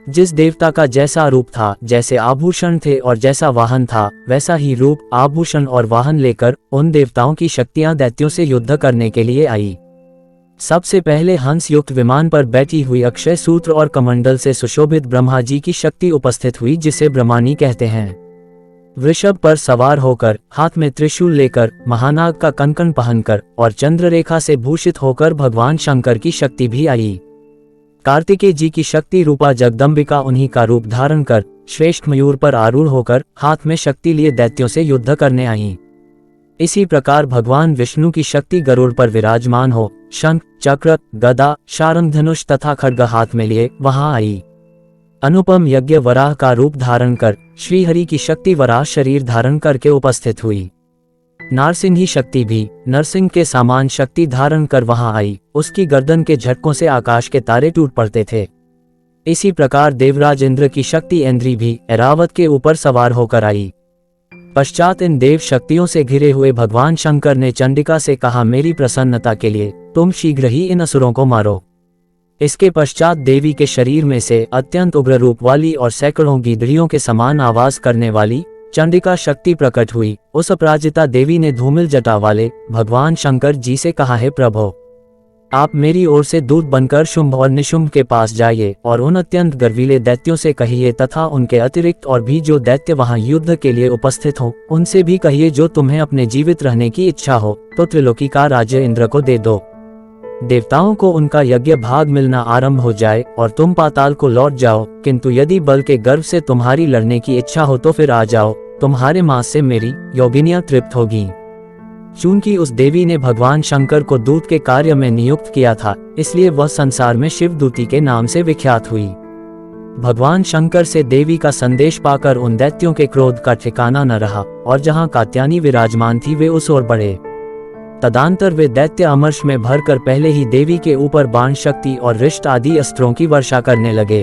A: जिस देवता का जैसा रूप था, जैसे आभूषण थे और जैसा वाहन था, वैसा ही रूप, आभूषण और वाहन लेकर उन देवताओं की शक्तियां दैत्यों से युद्ध करने के लिए आई। सबसे पहले हंस युक्त विमान पर बैठी हुई अक्षय सूत्र और कमंडल से सुशोभित ब्रह्मा जी की शक्ति उपस्थित हुई, जिसे ब्रह्मानी कहते हैं। वृषभ पर सवार होकर, हाथ में त्रिशूल लेकर, महानाग का कंकण पहनकर और चंद्ररेखा से भूषित होकर भगवान शंकर की शक्ति भी आई। कार्तिकेय जी की शक्ति रूपा जगदम्बिका उन्हीं का रूप धारण कर श्रेष्ठ मयूर पर आरूढ़ होकर हाथ में शक्ति लिए दैत्यों से युद्ध करने आईं। इसी प्रकार भगवान विष्णु की शक्ति गरुड़ पर विराजमान हो शंख, चक्र, गदा, शारंग धनुष तथा खड्ग हाथ में लिए वहां आई। अनुपम यज्ञ वराह का रूप धारण कर श्रीहरि की शक्ति वराह शरीर धारण करके उपस्थित हुई। नारसिंही शक्ति भी नरसिंह के समान शक्ति धारण कर वहां आई। उसकी गर्दन के झटकों से आकाश के तारे टूट पड़ते थे। इसी प्रकार देवराज इंद्र की शक्ति इंद्री भी ऐरावत के ऊपर सवार होकर आई। पश्चात इन देव शक्तियों से घिरे हुए भगवान शंकर ने चंडिका से कहा, मेरी प्रसन्नता के लिए तुम शीघ्र ही इन असुरों को मारो। इसके पश्चात देवी के शरीर में से अत्यंत उग्र रूप वाली और सैकड़ों गीदड़ियों के समान आवाज करने वाली चंडिका शक्ति प्रकट हुई। उस अपराजिता देवी ने धूमिल जटा वाले भगवान शंकर जी से कहा, है प्रभो, आप मेरी ओर से दूत बनकर शुंभ और निशुंभ के पास जाइए और उन अत्यंत गर्वीले दैत्यों से कहिए तथा उनके अतिरिक्त और भी जो दैत्य वहां युद्ध के लिए उपस्थित हो उनसे भी कहिए, जो तुम्हें अपने जीवित रहने की इच्छा हो तो त्रिलोकी का राज्य इंद्र को दे दो। देवताओं को उनका यज्ञ भाग मिलना आरंभ हो जाए और तुम पाताल को लौट जाओ, किंतु यदि बल के गर्व से तुम्हारी लड़ने की इच्छा हो तो फिर आ जाओ, तुम्हारे मांस से मेरी योगिनियां तृप्त होगी। चूंकि उस देवी ने भगवान शंकर को दूत के कार्य में नियुक्त किया था, इसलिए वह संसार में शिवदूती के नाम से विख्यात हुई। भगवान शंकर से देवी का संदेश पाकर उन दैत्यों के क्रोध का ठिकाना न रहा और जहां कात्यायनी विराजमान थी वे उस ओर बढ़े। तदांतर वे दैत्य अमर्ष में भरकर पहले ही देवी के ऊपर बाण शक्ति और रिष्ट आदि अस्त्रों की वर्षा करने लगे।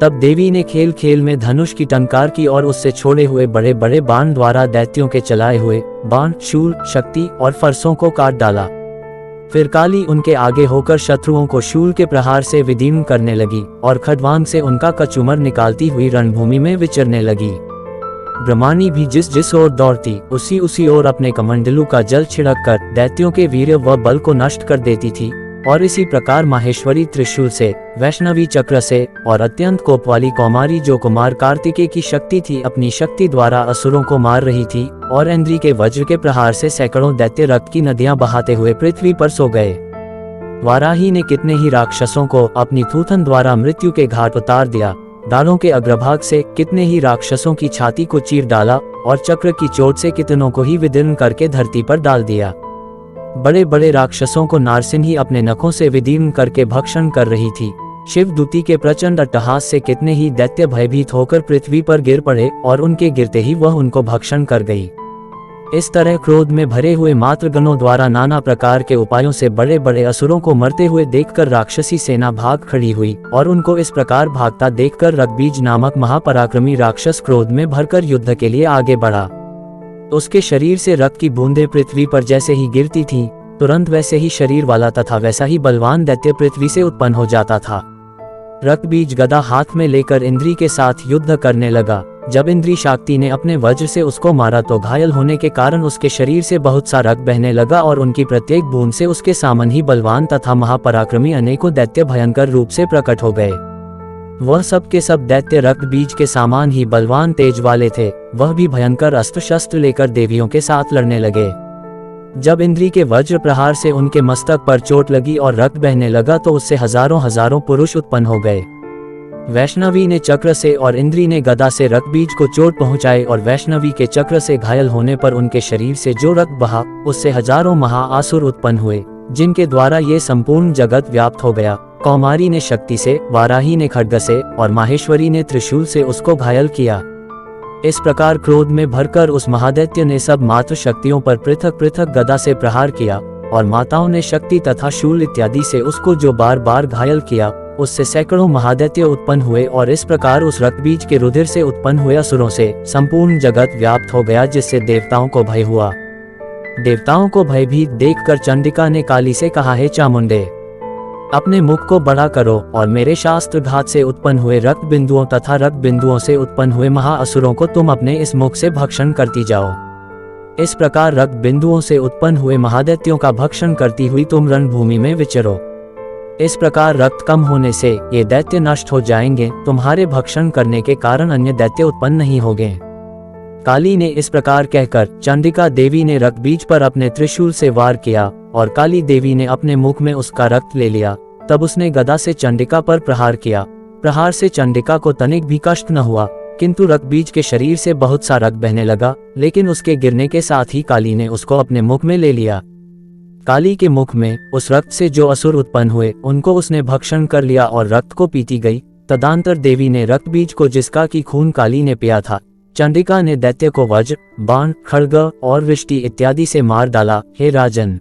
A: तब देवी ने खेल खेल में धनुष की टंकार की और उससे छोड़े हुए बड़े बड़े बाण द्वारा दैत्यों के चलाए हुए बाण, शूल, शक्ति और फरसों को काट डाला। फिर काली उनके आगे होकर शत्रुओं को शूल के प्रहार से विदीर्ण करने लगी और खड्वांग से उनका कचूमर निकालती हुई रणभूमि में विचरने लगी। ब्रह्मानी भी जिस जिस ओर दौड़ती उसी ओर अपने कमंडलू का जल छिड़क कर दैत्यों के वीर्य व बल को नष्ट कर देती थी। और इसी प्रकार माहेश्वरी त्रिशूल से, वैष्णवी चक्र से और अत्यंत कोप वाली कौमारी जो कुमार कार्तिकेय की शक्ति थी अपनी शक्ति द्वारा असुरों को मार रही थी और इंद्री के वज्र के प्रहार से सैकड़ों दैत्य रक्त की नदियां बहाते हुए पृथ्वी पर सो गए। वाराही ने कितने ही राक्षसों को अपनी थूथन द्वारा मृत्यु के घाट उतार दिया। दालों के अग्रभाग से कितने ही राक्षसों की छाती को चीर डाला और चक्र की चोट से कितनों को ही विदीर्ण करके धरती पर डाल दिया। बड़े बड़े राक्षसों को नारसिंही अपने नखों से विदीर्ण करके भक्षण कर रही थी। शिवदूती के प्रचंड अट्टहास से कितने ही दैत्य भयभीत होकर पृथ्वी पर गिर पड़े और उनके गिरते ही वह उनको भक्षण कर गई। इस तरह क्रोध में भरे हुए मातृगणों द्वारा नाना प्रकार के उपायों से बड़े बड़े असुरों को मरते हुए देखकर राक्षसी सेना भाग खड़ी हुई, और उनको इस प्रकार भागता देखकर रक्तबीज नामक महापराक्रमी राक्षस क्रोध में भरकर युद्ध के लिए आगे बढ़ा। उसके शरीर से रक्त की बूंदें पृथ्वी पर जैसे ही गिरती थीं, तुरंत वैसे ही शरीर वाला तथा वैसा ही बलवान दैत्य पृथ्वी से उत्पन्न हो जाता था। रक्तबीज गदा हाथ में लेकर इंद्री के साथ युद्ध करने लगा। जब इंद्री शाक्ति ने अपने वज्र से उसको मारा तो घायल होने के कारण उसके शरीर से बहुत सा रक्त बहने लगा और उनकी प्रत्येक बूंद से उसके सामने ही बलवान तथा महापराक्रमी अनेकों दैत्य भयंकर रूप से प्रकट हो गए। वह सब के सब दैत्य रक्तबीज के सामान ही बलवान तेज वाले थे। वह भी भयंकर अस्त्र शस्त्र लेकर देवियों के साथ लड़ने लगे। जब इंद्री के वज्र प्रहार से उनके मस्तक पर चोट लगी और रक्त बहने लगा तो उससे हजारों हजारों पुरुष उत्पन्न हो गए। वैष्णवी ने चक्र से और इंद्री ने गदा से रक्तबीज को चोट पहुंचाई और वैष्णवी के चक्र से घायल होने पर उनके शरीर से जो रक्त बहा उससे हजारों महाआसुर उत्पन्न हुए, जिनके द्वारा ये संपूर्ण जगत व्याप्त हो गया। कौमारी ने शक्ति से, वाराही ने खड्ग से और माहेश्वरी ने त्रिशूल से उसको घायल किया। इस प्रकार क्रोध में भरकर उस महादैत्य ने सब मात्र शक्तियों पर पृथक पृथक गदा से प्रहार किया, और माताओं ने शक्ति तथा शूल इत्यादि से उसको जो बार बार घायल किया, उससे सैकड़ों महादैत्य उत्पन्न हुए। और इस प्रकार उस रक्तबीज के रुधिर से उत्पन्न हुए असुरों से संपूर्ण जगत व्याप्त हो गया, जिससे देवताओं को भय हुआ। देवताओं को भयभीत देखकर चंडिका ने काली से कहा, हे चामुंडे, अपने मुख को बड़ा करो और मेरे शास्त्र घात से उत्पन्न हुए रक्त बिंदुओं तथा रक्त बिंदुओं से उत्पन्न हुए महाअसुरों को तुम अपने इस मुख से भक्षण करती जाओ। इस प्रकार रक्त बिंदुओं से उत्पन्न हुए महादैत्यों का भक्षण करती हुई तुम रणभूमि में विचरो। इस प्रकार रक्त कम होने से ये दैत्य नष्ट हो जाएंगे। तुम्हारे भक्षण करने के कारण अन्य दैत्य उत्पन्न नहीं होंगे। काली ने इस प्रकार कहकर चंडिका देवी ने रक्तबीज पर अपने त्रिशूल से वार किया और काली देवी ने अपने मुख में उसका रक्त ले लिया। तब उसने गदा से चंडिका पर प्रहार किया। प्रहार से चंडिका को तनिक भी कष्ट न हुआ, किंतु रक्तबीज के शरीर से बहुत सा रक्त बहने लगा, लेकिन उसके गिरने के साथ ही काली ने उसको अपने मुख में ले लिया। काली के मुख में उस रक्त से जो असुर उत्पन्न हुए उनको उसने भक्षण कर लिया और रक्त को पीती गई। तदंतर देवी ने रक्तबीज को, जिसका की खून काली ने पिया था, चंडिका ने दैत्य को वज्र, बाण, खड्ग और वृष्टि इत्यादि से मार डाला। हे राजन,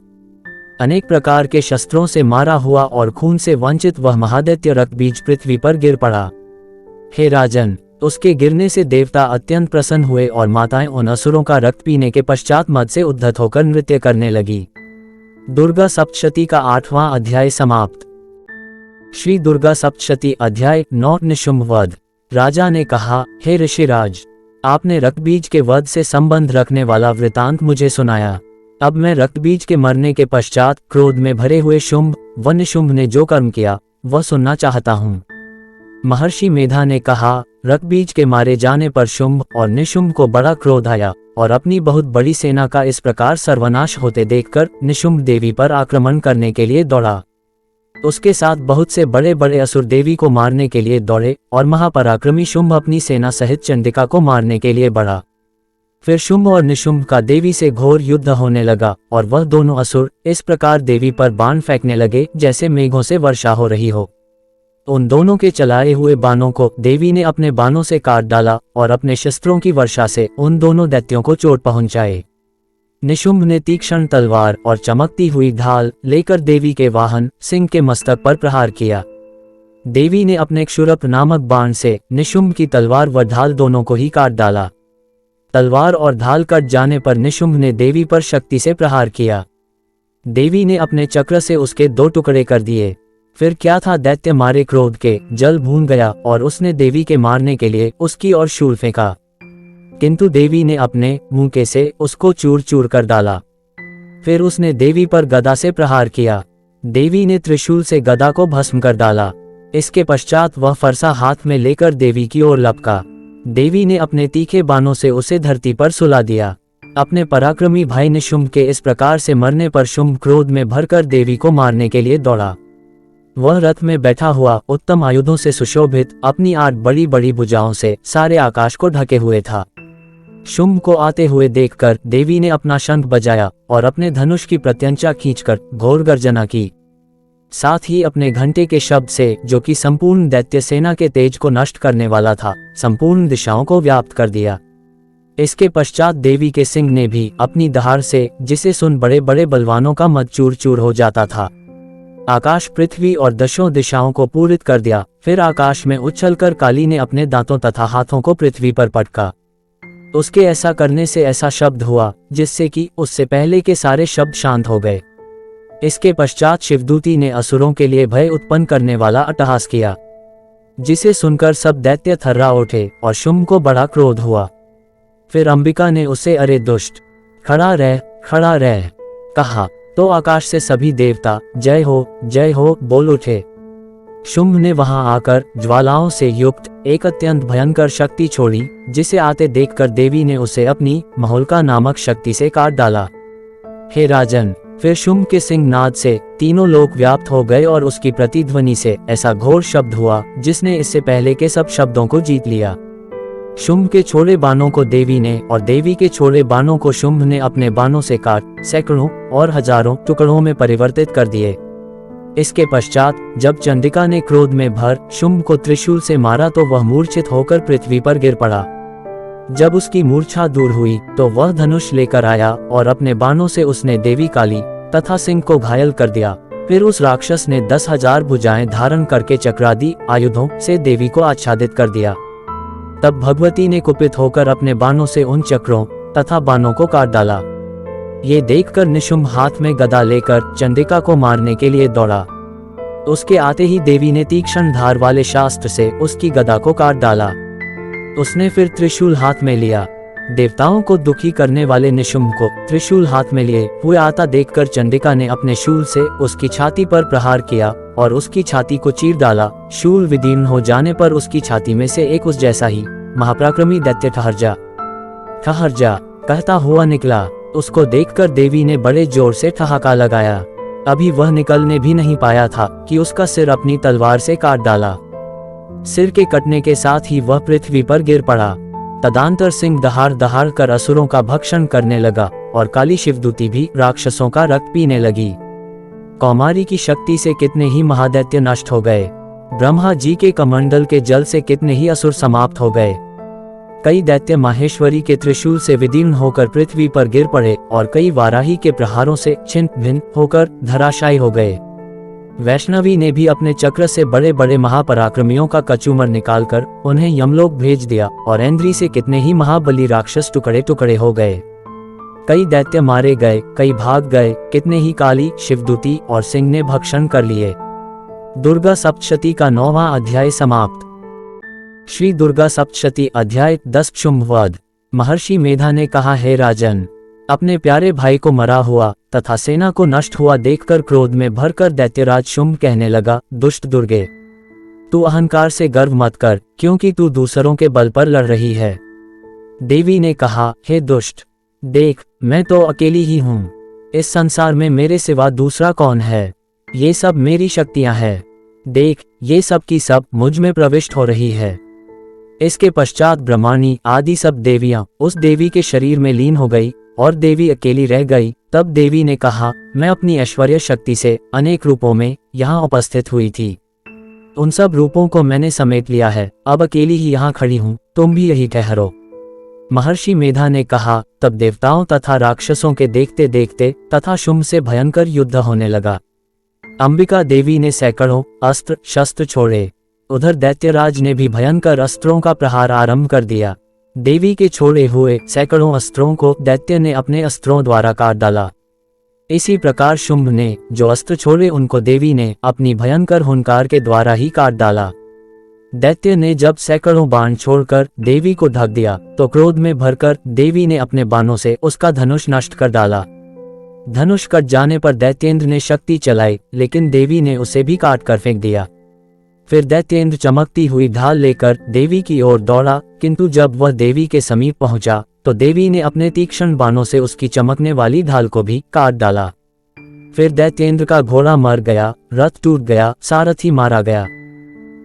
A: अनेक प्रकार के शस्त्रों से मारा हुआ और खून से वंचित वह महादैत्य रक्तबीज पृथ्वी पर गिर पड़ा। हे राजन, उसके गिरने से देवता अत्यंत प्रसन्न हुए और माताएं उन असुरों का रक्त पीने के पश्चात मद से उद्धत होकर नृत्य करने लगी। दुर्गा सप्तशती का 8वां अध्याय समाप्त। श्री दुर्गा सप्तशती अध्याय 9 निशुंभ वध। राजा ने कहा, हे ऋषिराज, आपने रक्तबीज के वध से संबंध रखने वाला वृतांत मुझे सुनाया। अब मैं रक्तबीज के मरने के पश्चात क्रोध में भरे हुए शुंभ व निशुंभ ने जो कर्म किया वह सुनना चाहता हूँ। महर्षि मेधा ने कहा, रक्तबीज के मारे जाने पर शुंभ और निशुंभ को बड़ा क्रोध आया और अपनी बहुत बड़ी सेना का इस प्रकार सर्वनाश होते देखकर निशुंभ देवी पर आक्रमण करने के लिए दौड़ा। उसके साथ बहुत से बड़े बड़े असुर देवी को मारने के लिए दौड़े और महापराक्रमी शुंभ अपनी सेना सहित चंडिका को मारने के लिए बढ़ा। फिर शुंभ और निशुंभ का देवी से घोर युद्ध होने लगा और वह दोनों असुर इस प्रकार देवी पर बाण फेंकने लगे जैसे मेघों से वर्षा हो रही हो। उन दोनों के चलाए हुए बाणों को देवी ने अपने बाणों से काट डाला और अपने शस्त्रों की वर्षा से उन दोनों दैत्यों को चोट पहुंचाए। निशुंभ ने तीक्ष्ण तलवार और चमकती हुई ढाल लेकर देवी के वाहन सिंह के मस्तक पर प्रहार किया। देवी ने अपने क्षुरप नामक बाण से निशुंभ की तलवार व ढाल दोनों को ही काट डाला। तलवार और ढाल कट जाने पर निशुंभ ने देवी पर शक्ति से प्रहार किया। देवी ने अपने चक्र से उसके 2 टुकड़े कर दिए। फिर क्या था, दैत्य मारे क्रोध के जल भून गया और उसने देवी के मारने के लिए उसकी ओर शूल फेंका, किंतु देवी ने अपने मुंह से उसको चूर चूर कर डाला। फिर उसने देवी पर गदा से प्रहार किया। देवी ने त्रिशूल से गदा को भस्म कर डाला। इसके पश्चात वह फरसा हाथ में लेकर देवी की ओर लपका। देवी ने अपने तीखे बाणों से उसे धरती पर सुला दिया। अपने पराक्रमी भाई निशुंभ के इस प्रकार से मरने पर शुंभ क्रोध में भरकर देवी को मारने के लिए दौड़ा। वह रथ में बैठा हुआ उत्तम आयुधों से सुशोभित अपनी 8 बड़ी बड़ी भुजाओं से सारे आकाश को ढके हुए था। शुंभ को आते हुए देखकर देवी ने अपना शंख बजाया और अपने धनुष की प्रत्यंचा खींचकर घोर गर्जना की। साथ ही अपने घंटे के शब्द से, जो कि संपूर्ण दैत्य सेना के तेज को नष्ट करने वाला था, संपूर्ण दिशाओं को व्याप्त कर दिया। इसके पश्चात देवी के सिंह ने भी अपनी दहाड़ से, जिसे सुन बड़े बड़े बलवानों का मद चूर चूर हो जाता था, आकाश पृथ्वी और दशों दिशाओं को पूरित कर दिया। फिर आकाश में उछलकर काली ने अपने दांतों तथा हाथों को पृथ्वी पर पटका। उसके ऐसा करने से ऐसा शब्द हुआ जिससे कि उससे पहले के सारे शब्द शांत हो गए। इसके पश्चात शिवदूती ने असुरों के लिए भय उत्पन्न करने वाला अट्टहास किया, जिसे सुनकर सब दैत्य थर्रा उठे और शुंभ को बड़ा क्रोध हुआ। फिर अंबिका ने उसे अरे दुष्ट, खड़ा रह कहा, तो आकाश से सभी देवता जय हो बोल उठे। शुंभ ने वहां आकर ज्वालाओं से युक्त एक अत्यंत भयंकर शक्ति छोड़ी, जिसे आते देखकर देवी ने उसे अपनी महोल्का नामक शक्ति से काट डाला। हे राजन, फिर शुंभ के सिंह नाद से तीनों लोक व्याप्त हो गए और उसकी प्रतिध्वनि से ऐसा घोर शब्द हुआ जिसने इससे पहले के सब शब्दों को जीत लिया। शुंभ के छोड़े बाणों को देवी ने और देवी के छोड़े बाणों को शुंभ ने अपने बाणों से काट सैकड़ों और हजारों टुकड़ों में परिवर्तित कर दिए। इसके पश्चात जब चंडिका ने क्रोध में भर शुंभ को त्रिशूल से मारा तो वह मूर्छित होकर पृथ्वी पर गिर पड़ा। जब उसकी मूर्छा दूर हुई तो वह धनुष लेकर आया और अपने बाणों से उसने देवी काली तथा सिंह को घायल कर दिया। फिर उस राक्षस ने 10,000 भुजाएं धारण करके चक्रादि आयुधों से देवी को आच्छादित कर दिया। तब भगवती ने कुपित होकर अपने बाणों से उन चक्रों तथा बाणों को काट डाला। ये देखकर निशुंभ हाथ में गदा लेकर चंडिका को मारने के लिए दौड़ा। उसके आते ही देवी ने तीक्ष्ण धार वाले शास्त्र से उसकी गदा को काट डाला। उसने फिर त्रिशूल हाथ में लिया। देवताओं को दुखी करने वाले निशुंभ को त्रिशूल हाथ में लिए हुए आता देखकर चंडिका ने अपने शूल से उसकी छाती पर प्रहार किया और उसकी छाती को चीर डाला। शूल विदीर्ण हो जाने पर उसकी छाती में से एक उस जैसा ही महापराक्रमी दैत्य ठहर जा कहता हुआ निकला। उसको देखकर देवी ने बड़े जोर से ठहाका लगाया। अभी वह निकलने भी नहीं पाया था कि उसका सिर अपनी तलवार से काट डाला। सिर के कटने के साथ ही वह पृथ्वी पर गिर पड़ा। तदांतर सिंह दहाड़ कर असुरों का भक्षण करने लगा और काली शिवदूती भी राक्षसों का रक्त पीने लगी। कौमारी की शक्ति से कितने ही महादैत्य नष्ट हो गए। ब्रह्मा जी के कमंडल के जल से कितने ही असुर समाप्त हो गए। कई दैत्य माहेश्वरी के त्रिशूल से विदीर्ण होकर पृथ्वी पर गिर पड़े और कई वाराही के प्रहारों से छिन्न भिन्न होकर धराशायी हो गए। वैष्णवी ने भी अपने चक्र से बड़े बड़े महापराक्रमियों का कचूमर निकालकर उन्हें यमलोक भेज दिया और ऐन्द्री से कितने ही महाबली राक्षस टुकड़े टुकड़े हो गए। कई दैत्य मारे गए, कई भाग गए, कितने ही काली शिवदूती और सिंह ने भक्षण कर लिए। दुर्गा सप्तशती का 9वां अध्याय समाप्त। श्री दुर्गा सप्तशती अध्याय 10 शुंभवध। महर्षि मेधा ने कहा, हे राजन, अपने प्यारे भाई को मरा हुआ तथा सेना को नष्ट हुआ देखकर क्रोध में भरकर दैत्यराज शुंभ कहने लगा, दुष्ट दुर्गे, तू अहंकार से गर्व मत कर, क्योंकि तू दूसरों के बल पर लड़ रही है। देवी ने कहा, हे दुष्ट, देख, मैं तो अकेली ही हूँ। इस संसार में मेरे सिवा दूसरा कौन है? ये सब मेरी शक्तियां हैं। देख, ये सब की सब मुझ में प्रविष्ट हो रही है। इसके पश्चात ब्रह्माणी आदि सब देवियां उस देवी के शरीर में लीन हो गई और देवी अकेली रह गई। तब देवी ने कहा, मैं अपनी ऐश्वर्य शक्ति से अनेक रूपों में यहाँ उपस्थित हुई थी। उन सब रूपों को मैंने समेट लिया है। अब अकेली ही यहाँ खड़ी हूँ, तुम भी यही ठहरो। महर्षि मेधा ने कहा। तब देवताओं तथा राक्षसों के देखते देखते तथा शुंभ से भयंकर युद्ध होने लगा। अंबिका देवी ने सैकड़ों अस्त्र शस्त्र छोड़े। उधर दैत्यराज ने भी भयंकर अस्त्रों का प्रहार आरंभ कर दिया। देवी के छोड़े हुए सैकड़ों अस्त्रों को दैत्य ने अपने अस्त्रों द्वारा काट डाला। इसी प्रकार शुंभ ने जो अस्त्र छोड़े उनको देवी ने अपनी भयंकर हुंकार के द्वारा ही काट डाला। दैत्य ने जब सैकड़ों बाण छोड़कर देवी को ढक दिया तो क्रोध में भरकर देवी ने अपने बाणों से उसका धनुष नष्ट कर डाला। धनुष कट जाने पर दैत्येंद्र ने शक्ति चलाई, लेकिन देवी ने उसे भी काट कर फेंक दिया। फिर दैत्येंद्र चमकती हुई ढाल लेकर देवी की ओर दौड़ा, किंतु जब वह देवी के समीप पहुंचा तो देवी ने अपने तीक्ष्ण बाणों से उसकी चमकने वाली ढाल को भी काट डाला। फिर दैत्येंद्र का घोड़ा मर गया, रथ टूट गया, सारथी मारा गया।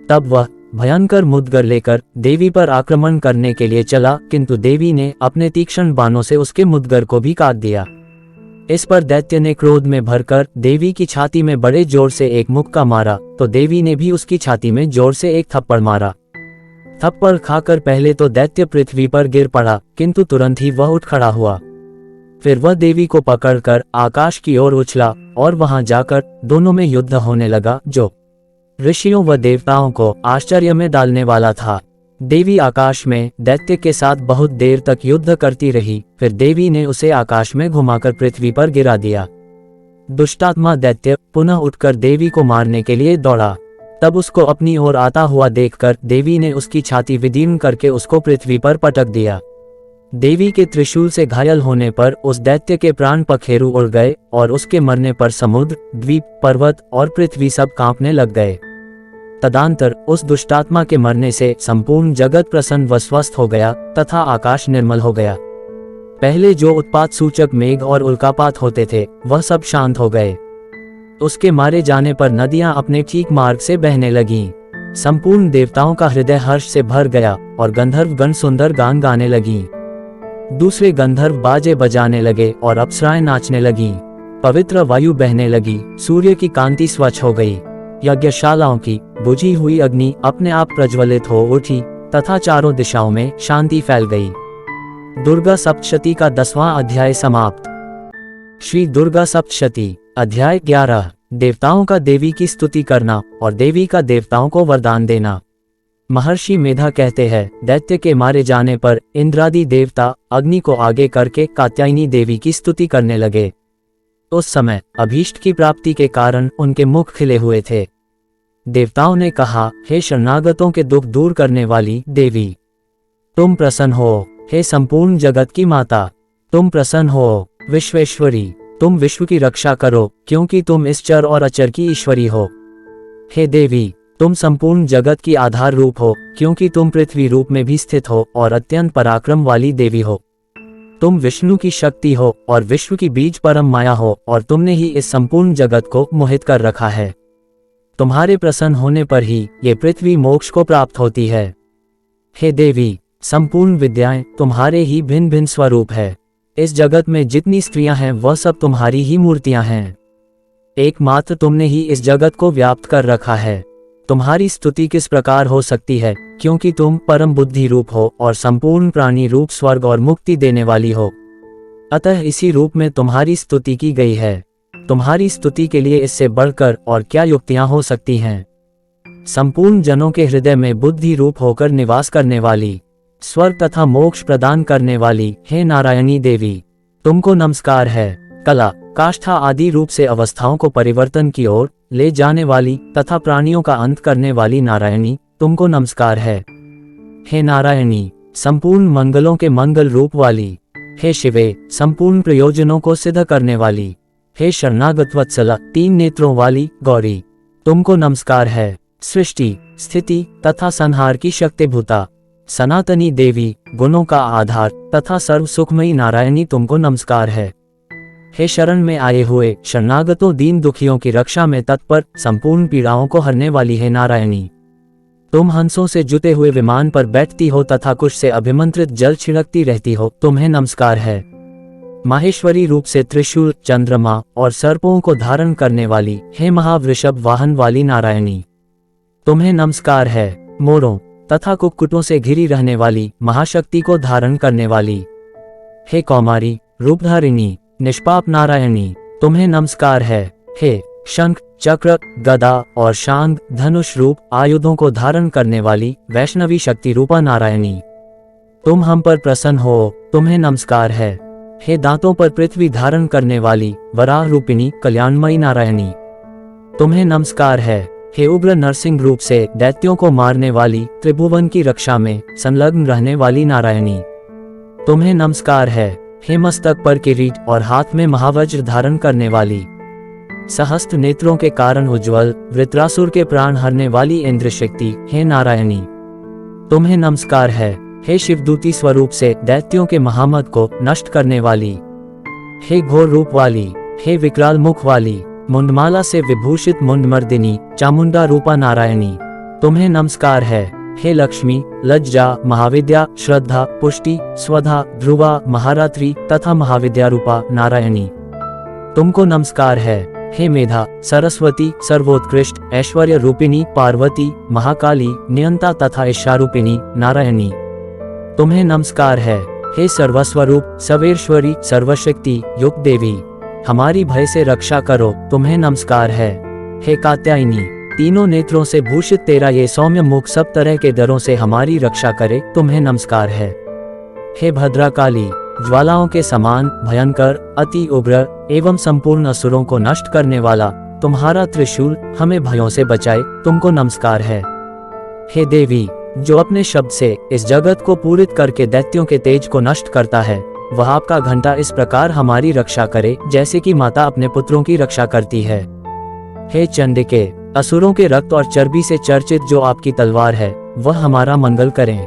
A: तब वह भयंकर मुद्गर लेकर देवी पर आक्रमण करने के लिए चला, किंतु देवी ने अपने तीक्ष्ण बाणों से उसके मुद्गर को भी काट दिया। इस पर दैत्य ने क्रोध में भरकर देवी की छाती में बड़े जोर से एक मुक्का मारा तो देवी ने भी उसकी छाती में जोर से एक थप्पड़ मारा। थप्पड़ खाकर पहले तो दैत्य पृथ्वी पर गिर पड़ा, किंतु तुरंत ही वह उठ खड़ा हुआ। फिर वह देवी को पकड़कर आकाश की ओर उछला और वहां जाकर दोनों में युद्ध होने लगा, जो ऋषियों व देवताओं को आश्चर्य में डालने वाला था। देवी आकाश में दैत्य के साथ बहुत देर तक युद्ध करती रही, फिर देवी ने उसे आकाश में घुमाकर पृथ्वी पर गिरा दिया। दुष्टात्मा दैत्य पुनः उठकर देवी को मारने के लिए दौड़ा। तब उसको अपनी ओर आता हुआ देखकर देवी ने उसकी छाती विदीर्ण करके उसको पृथ्वी पर पटक दिया। देवी के त्रिशूल से घायल होने पर उस दैत्य के प्राण पखेरु उड़ गए और उसके मरने पर समुद्र, द्वीप, पर्वत और पृथ्वी सब कांपने लग गए। तदंतर उस दुष्टात्मा के मरने से संपूर्ण जगत प्रसन्न व स्वस्थ हो गया तथा आकाश निर्मल हो गया। पहले जो उत्पात सूचक मेघ और उल्कापात होते थे वह सब शांत हो गए। उसके मारे जाने पर नदियां अपने ठीक मार्ग से बहने लगीं। संपूर्ण देवताओं का हृदय हर्ष से भर गया और गंधर्व गण सुंदर गान गाने लगीं। दूसरे गंधर्व बाजे बजाने लगे और अप्सराएं नाचने लगीं। पवित्र वायु बहने लगी, सूर्य की कांति स्वच्छ हो गई। यज्ञशालाओं की बुझी हुई अग्नि अपने आप प्रज्वलित हो उठी तथा चारों दिशाओं में शांति फैल गई। दुर्गा सप्तशती का 10वां अध्याय समाप्त। श्री दुर्गा सप्तशती अध्याय 11। देवताओं का देवी की स्तुति करना और देवी का देवताओं को वरदान देना। महर्षि मेधा कहते हैं, दैत्य के मारे जाने पर इंद्रादि देवता अग्नि को आगे करके कात्यायनी देवी की स्तुति करने लगे। उस समय अभीष्ट की प्राप्ति के कारण उनके मुख खिले हुए थे। देवताओं ने कहा, हे शरणागतों के दुख दूर करने वाली देवी, तुम प्रसन्न हो। हे संपूर्ण जगत की माता, तुम प्रसन्न हो। विश्वेश्वरी, तुम विश्व की रक्षा करो, क्योंकि तुम इस चर और अचर की ईश्वरी हो। हे देवी, तुम संपूर्ण जगत की आधार रूप हो, क्योंकि तुम पृथ्वी रूप में भी स्थित हो और अत्यंत पराक्रम वाली देवी हो। तुम विष्णु की शक्ति हो और विश्व की बीज परम माया हो और तुमने ही इस संपूर्ण जगत को मोहित कर रखा है। तुम्हारे प्रसन्न होने पर ही ये पृथ्वी मोक्ष को प्राप्त होती है। हे देवी, संपूर्ण विद्याएं तुम्हारे ही भिन्न भिन्न स्वरूप है। इस जगत में जितनी स्त्रियां हैं वह सब तुम्हारी ही मूर्तियां हैं। एकमात्र तुमने ही इस जगत को व्याप्त कर रखा है। तुम्हारी स्तुति किस प्रकार हो सकती है, क्योंकि तुम परम बुद्धि रूप हो और संपूर्ण प्राणी रूप स्वर्ग और मुक्ति देने वाली हो। अतः इसी रूप में तुम्हारी स्तुति की गई है। तुम्हारी स्तुति के लिए इससे बढ़कर और क्या युक्तियां हो सकती हैं। संपूर्ण जनों के हृदय में बुद्धि रूप होकर निवास करने वाली, स्वर्ग तथा मोक्ष प्रदान करने वाली हे नारायणी देवी, तुमको नमस्कार है। कला, काष्ठा आदि रूप से अवस्थाओं को परिवर्तन की ओर ले जाने वाली तथा प्राणियों का अंत करने वाली नारायणी, तुमको नमस्कार है। हे नारायणी, संपूर्ण मंगलों के मंगल रूप वाली। हे शिवे, संपूर्ण प्रयोजनों को सिद्ध करने वाली। हे शरणागत वत्सला, 3 नेत्रों वाली गौरी, तुमको नमस्कार है। सृष्टि, स्थिति तथा संहार की शक्तिभूता सनातनी देवी, गुणों का आधार तथा सर्व सुखमयी नारायणी, तुमको नमस्कार है। हे शरण में आए हुए शरणागतों दीन दुखियों की रक्षा में तत्पर, संपूर्ण पीड़ाओं को हरने वाली है नारायणी, तुम हंसों से जुटे हुए विमान पर बैठती हो तथा कुश से अभिमंत्रित जल छिड़कती रहती हो, तुम्हें नमस्कार है। माहेश्वरी रूप से त्रिशूल, चंद्रमा और सर्पों को धारण करने वाली हे महावृषभ वाहन वाली नारायणी, तुम्हें नमस्कार है। मोरों तथा कुक्कुटों से घिरी रहने वाली महाशक्ति को धारण करने वाली हे कौमारी रूपधारिणी निष्पाप नारायणी, तुम्हें नमस्कार है। हे शंख, चक्र, गदा और शांग धनुष रूप आयुधों को धारण करने वाली वैष्णवी शक्ति रूपा नारायणी, तुम हम पर प्रसन्न हो, तुम्हें नमस्कार है। हे दांतों पर पृथ्वी धारण करने वाली वराह रूपिणी कल्याणमयी नारायणी, तुम्हें नमस्कार है। हे उग्र नरसिंह रूप से दैत्यों को मारने वाली त्रिभुवन की रक्षा में संलग्न रहने वाली नारायणी, तुम्हें नमस्कार है। हे मस्तक पर किरीट और हाथ में महावज्र धारण करने वाली, सहस्त्र नेत्रों के कारण उज्ज्वल वृत्रासुर के प्राण हरने वाली इंद्र शक्ति हे नारायणी, तुम्हें नमस्कार है। हे शिवदूती स्वरूप से दैत्यों के महामद को नष्ट करने वाली, हे घोर रूप वाली, हे विकराल मुख वाली, मुंडमाला से विभूषित मुंडमर्दिनी चामुंडा रूपा नारायणी, तुम्हें नमस्कार है। हे लक्ष्मी, लज्जा, महाविद्या, श्रद्धा, पुष्टि, स्वधा, ध्रुवा, महारात्रि तथा महाविद्या रूपा नारायणी, तुमको नमस्कार है। हे मेधा, सरस्वती, सर्वोत्कृष्ट, ऐश्वर्य रूपिणी, पार्वती, महाकाली, नियंता तथा ईशारूपिणी, नारायणी, तुम्हें नमस्कार है। हे सर्वस्वरूप, सर्वेश्वरी, सर्वशक्ति युक्त देवी, हमारी भय से रक्षा करो, तुम्हें नमस्कार है। हे कात्यायनी, तीनों नेत्रों से भूषित तेरा ये सौम्य मुख सब तरह के डरों से हमारी रक्षा करे, तुम्हें नमस्कार है। हे भद्राकाली, ज्वालाओं के समान भयंकर, अति उग्र एवं संपूर्ण असुरों को नष्ट करने वाला तुम्हारा त्रिशूल हमें भयों से बचाए, तुमको नमस्कार है। हे देवी, जो अपने शब्द से इस जगत को पूरित करके दैत्यों के तेज को नष्ट करता है, वह आपका घंटा इस प्रकार हमारी रक्षा करे जैसे कि माता अपने पुत्रों की रक्षा करती है। हे चंडिके, असुरों के रक्त और चर्बी से चर्चित जो आपकी तलवार है, वह हमारा मंगल करें,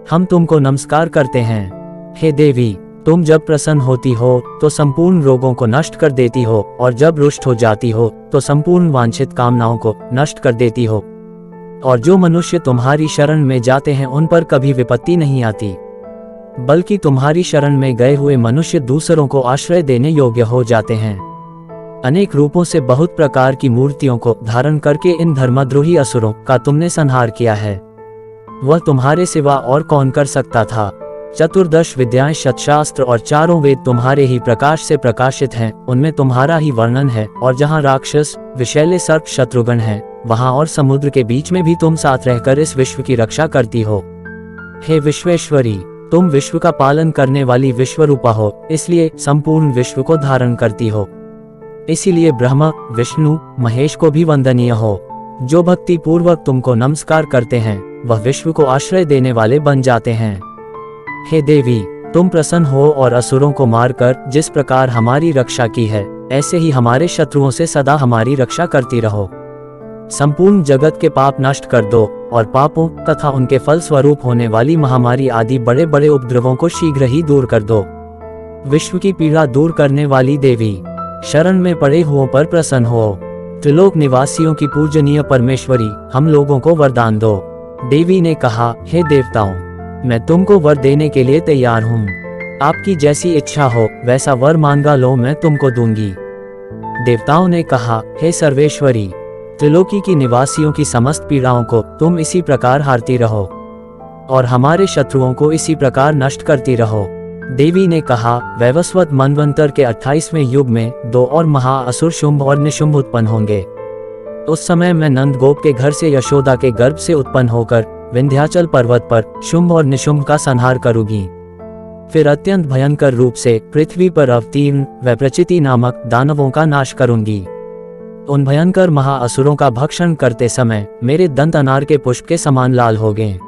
A: हम तुमको नमस्कार करते हैं। हे देवी, तुम जब प्रसन्न होती हो तो संपूर्ण रोगों को नष्ट कर देती हो, और जब रुष्ट हो जाती हो तो संपूर्ण वांछित कामनाओं को नष्ट कर देती हो, और जो मनुष्य तुम्हारी शरण में जाते हैं उन पर कभी विपत्ति नहीं आती, बल्कि तुम्हारी शरण में गए हुए मनुष्य दूसरों को आश्रय देने योग्य हो जाते हैं। अनेक रूपों से बहुत प्रकार की मूर्तियों को धारण करके इन धर्मद्रोही असुरों का तुमने संहार किया है, वह तुम्हारे सिवा और कौन कर सकता था। चतुर्दश विद्याएं, शतशास्त्र और चारों वेद तुम्हारे ही प्रकाश से प्रकाशित हैं, उनमें तुम्हारा ही वर्णन है, और जहाँ राक्षस, विषैले सर्प, शत्रुगण हैं, वहाँ और समुद्र के बीच में भी तुम साथ रहकर इस विश्व की रक्षा करती हो। हे विश्वेश्वरी, तुम विश्व का पालन करने वाली विश्वरूपा हो, इसलिए संपूर्ण विश्व को धारण करती हो। इसीलिए ब्रह्मा, विष्णु, महेश को भी वंदनीय हो। जो भक्ति पूर्वक तुमको नमस्कार करते हैं, वह विश्व को आश्रय देने वाले बन जाते हैं। हे देवी, तुम प्रसन्न हो और असुरों को मारकर जिस प्रकार हमारी रक्षा की है, ऐसे ही हमारे शत्रुओं से सदा हमारी रक्षा करती रहो। संपूर्ण जगत के पाप नष्ट कर दो, और पापों तथा उनके फल स्वरूप होने वाली महामारी आदि बड़े बड़े उपद्रवों को शीघ्र ही दूर कर दो। विश्व की पीड़ा दूर करने वाली देवी, शरण में पड़े हुओं पर प्रसन्न हो। त्रिलोक निवासियों की पूजनीय परमेश्वरी, हम लोगों को वरदान दो। देवी ने कहा, हे देवताओं, मैं तुमको वर देने के लिए तैयार हूँ। आपकी जैसी इच्छा हो वैसा वर मांगा लो, मैं तुमको दूंगी। देवताओं ने कहा, हे सर्वेश्वरी, त्रिलोकी की निवासियों की समस्त पीड़ाओं को तुम इसी प्रकार हारती रहो, और हमारे शत्रुओं को इसी प्रकार नष्ट करती रहो। देवी ने कहा, वैवस्वत मनवंतर के 28वें युग में 2 और महाअसुर शुंभ और निशुंभ उत्पन्न होंगे। उस समय मैं नंदगोप के घर से यशोदा के गर्भ से उत्पन्न होकर विंध्याचल पर्वत पर शुंभ और निशुंभ का संहार करूंगी। फिर अत्यंत भयंकर रूप से पृथ्वी पर अवतीर्ण व प्रचिति नामक दानवों का नाश करूंगी। उन भयंकर महाअसुरों का भक्षण करते समय मेरे दंत अनार के पुष्प के समान लाल हो गए।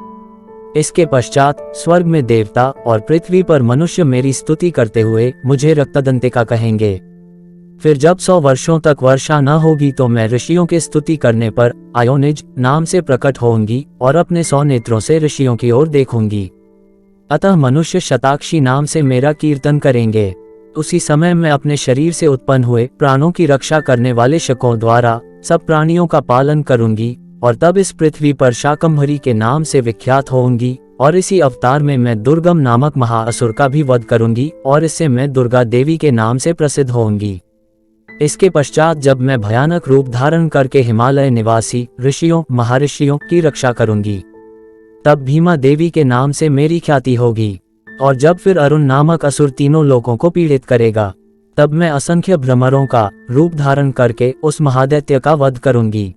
A: इसके पश्चात स्वर्ग में देवता और पृथ्वी पर मनुष्य मेरी स्तुति करते हुए मुझे रक्तदंतिका कहेंगे। फिर जब 100 वर्षों तक वर्षा न होगी तो मैं ऋषियों के स्तुति करने पर आयोनिज नाम से प्रकट होंगी और अपने 100 नेत्रों से ऋषियों की ओर देखूंगी। अतः मनुष्य शताक्षी नाम से मेरा कीर्तन करेंगे। उसी समय मैं अपने शरीर से उत्पन्न हुए प्राणों की रक्षा करने वाले शकों द्वारा सब प्राणियों का पालन करूंगी, और तब इस पृथ्वी पर शाकंभरी के नाम से विख्यात होंगी, और इसी अवतार में मैं दुर्गम नामक महाअसुर का भी वध करूंगी, और इससे मैं दुर्गा देवी के नाम से प्रसिद्ध होंगी। इसके पश्चात जब मैं भयानक रूप धारण करके हिमालय निवासी ऋषियों, महर्षियों की रक्षा करूंगी, तब भीमा देवी के नाम से मेरी ख्याति होगी। और जब फिर अरुण नामक असुर तीनों लोगों को पीड़ित करेगा, तब मैं असंख्य भ्रमरों का रूप धारण करके उस महादैत्य का वध करूंगी।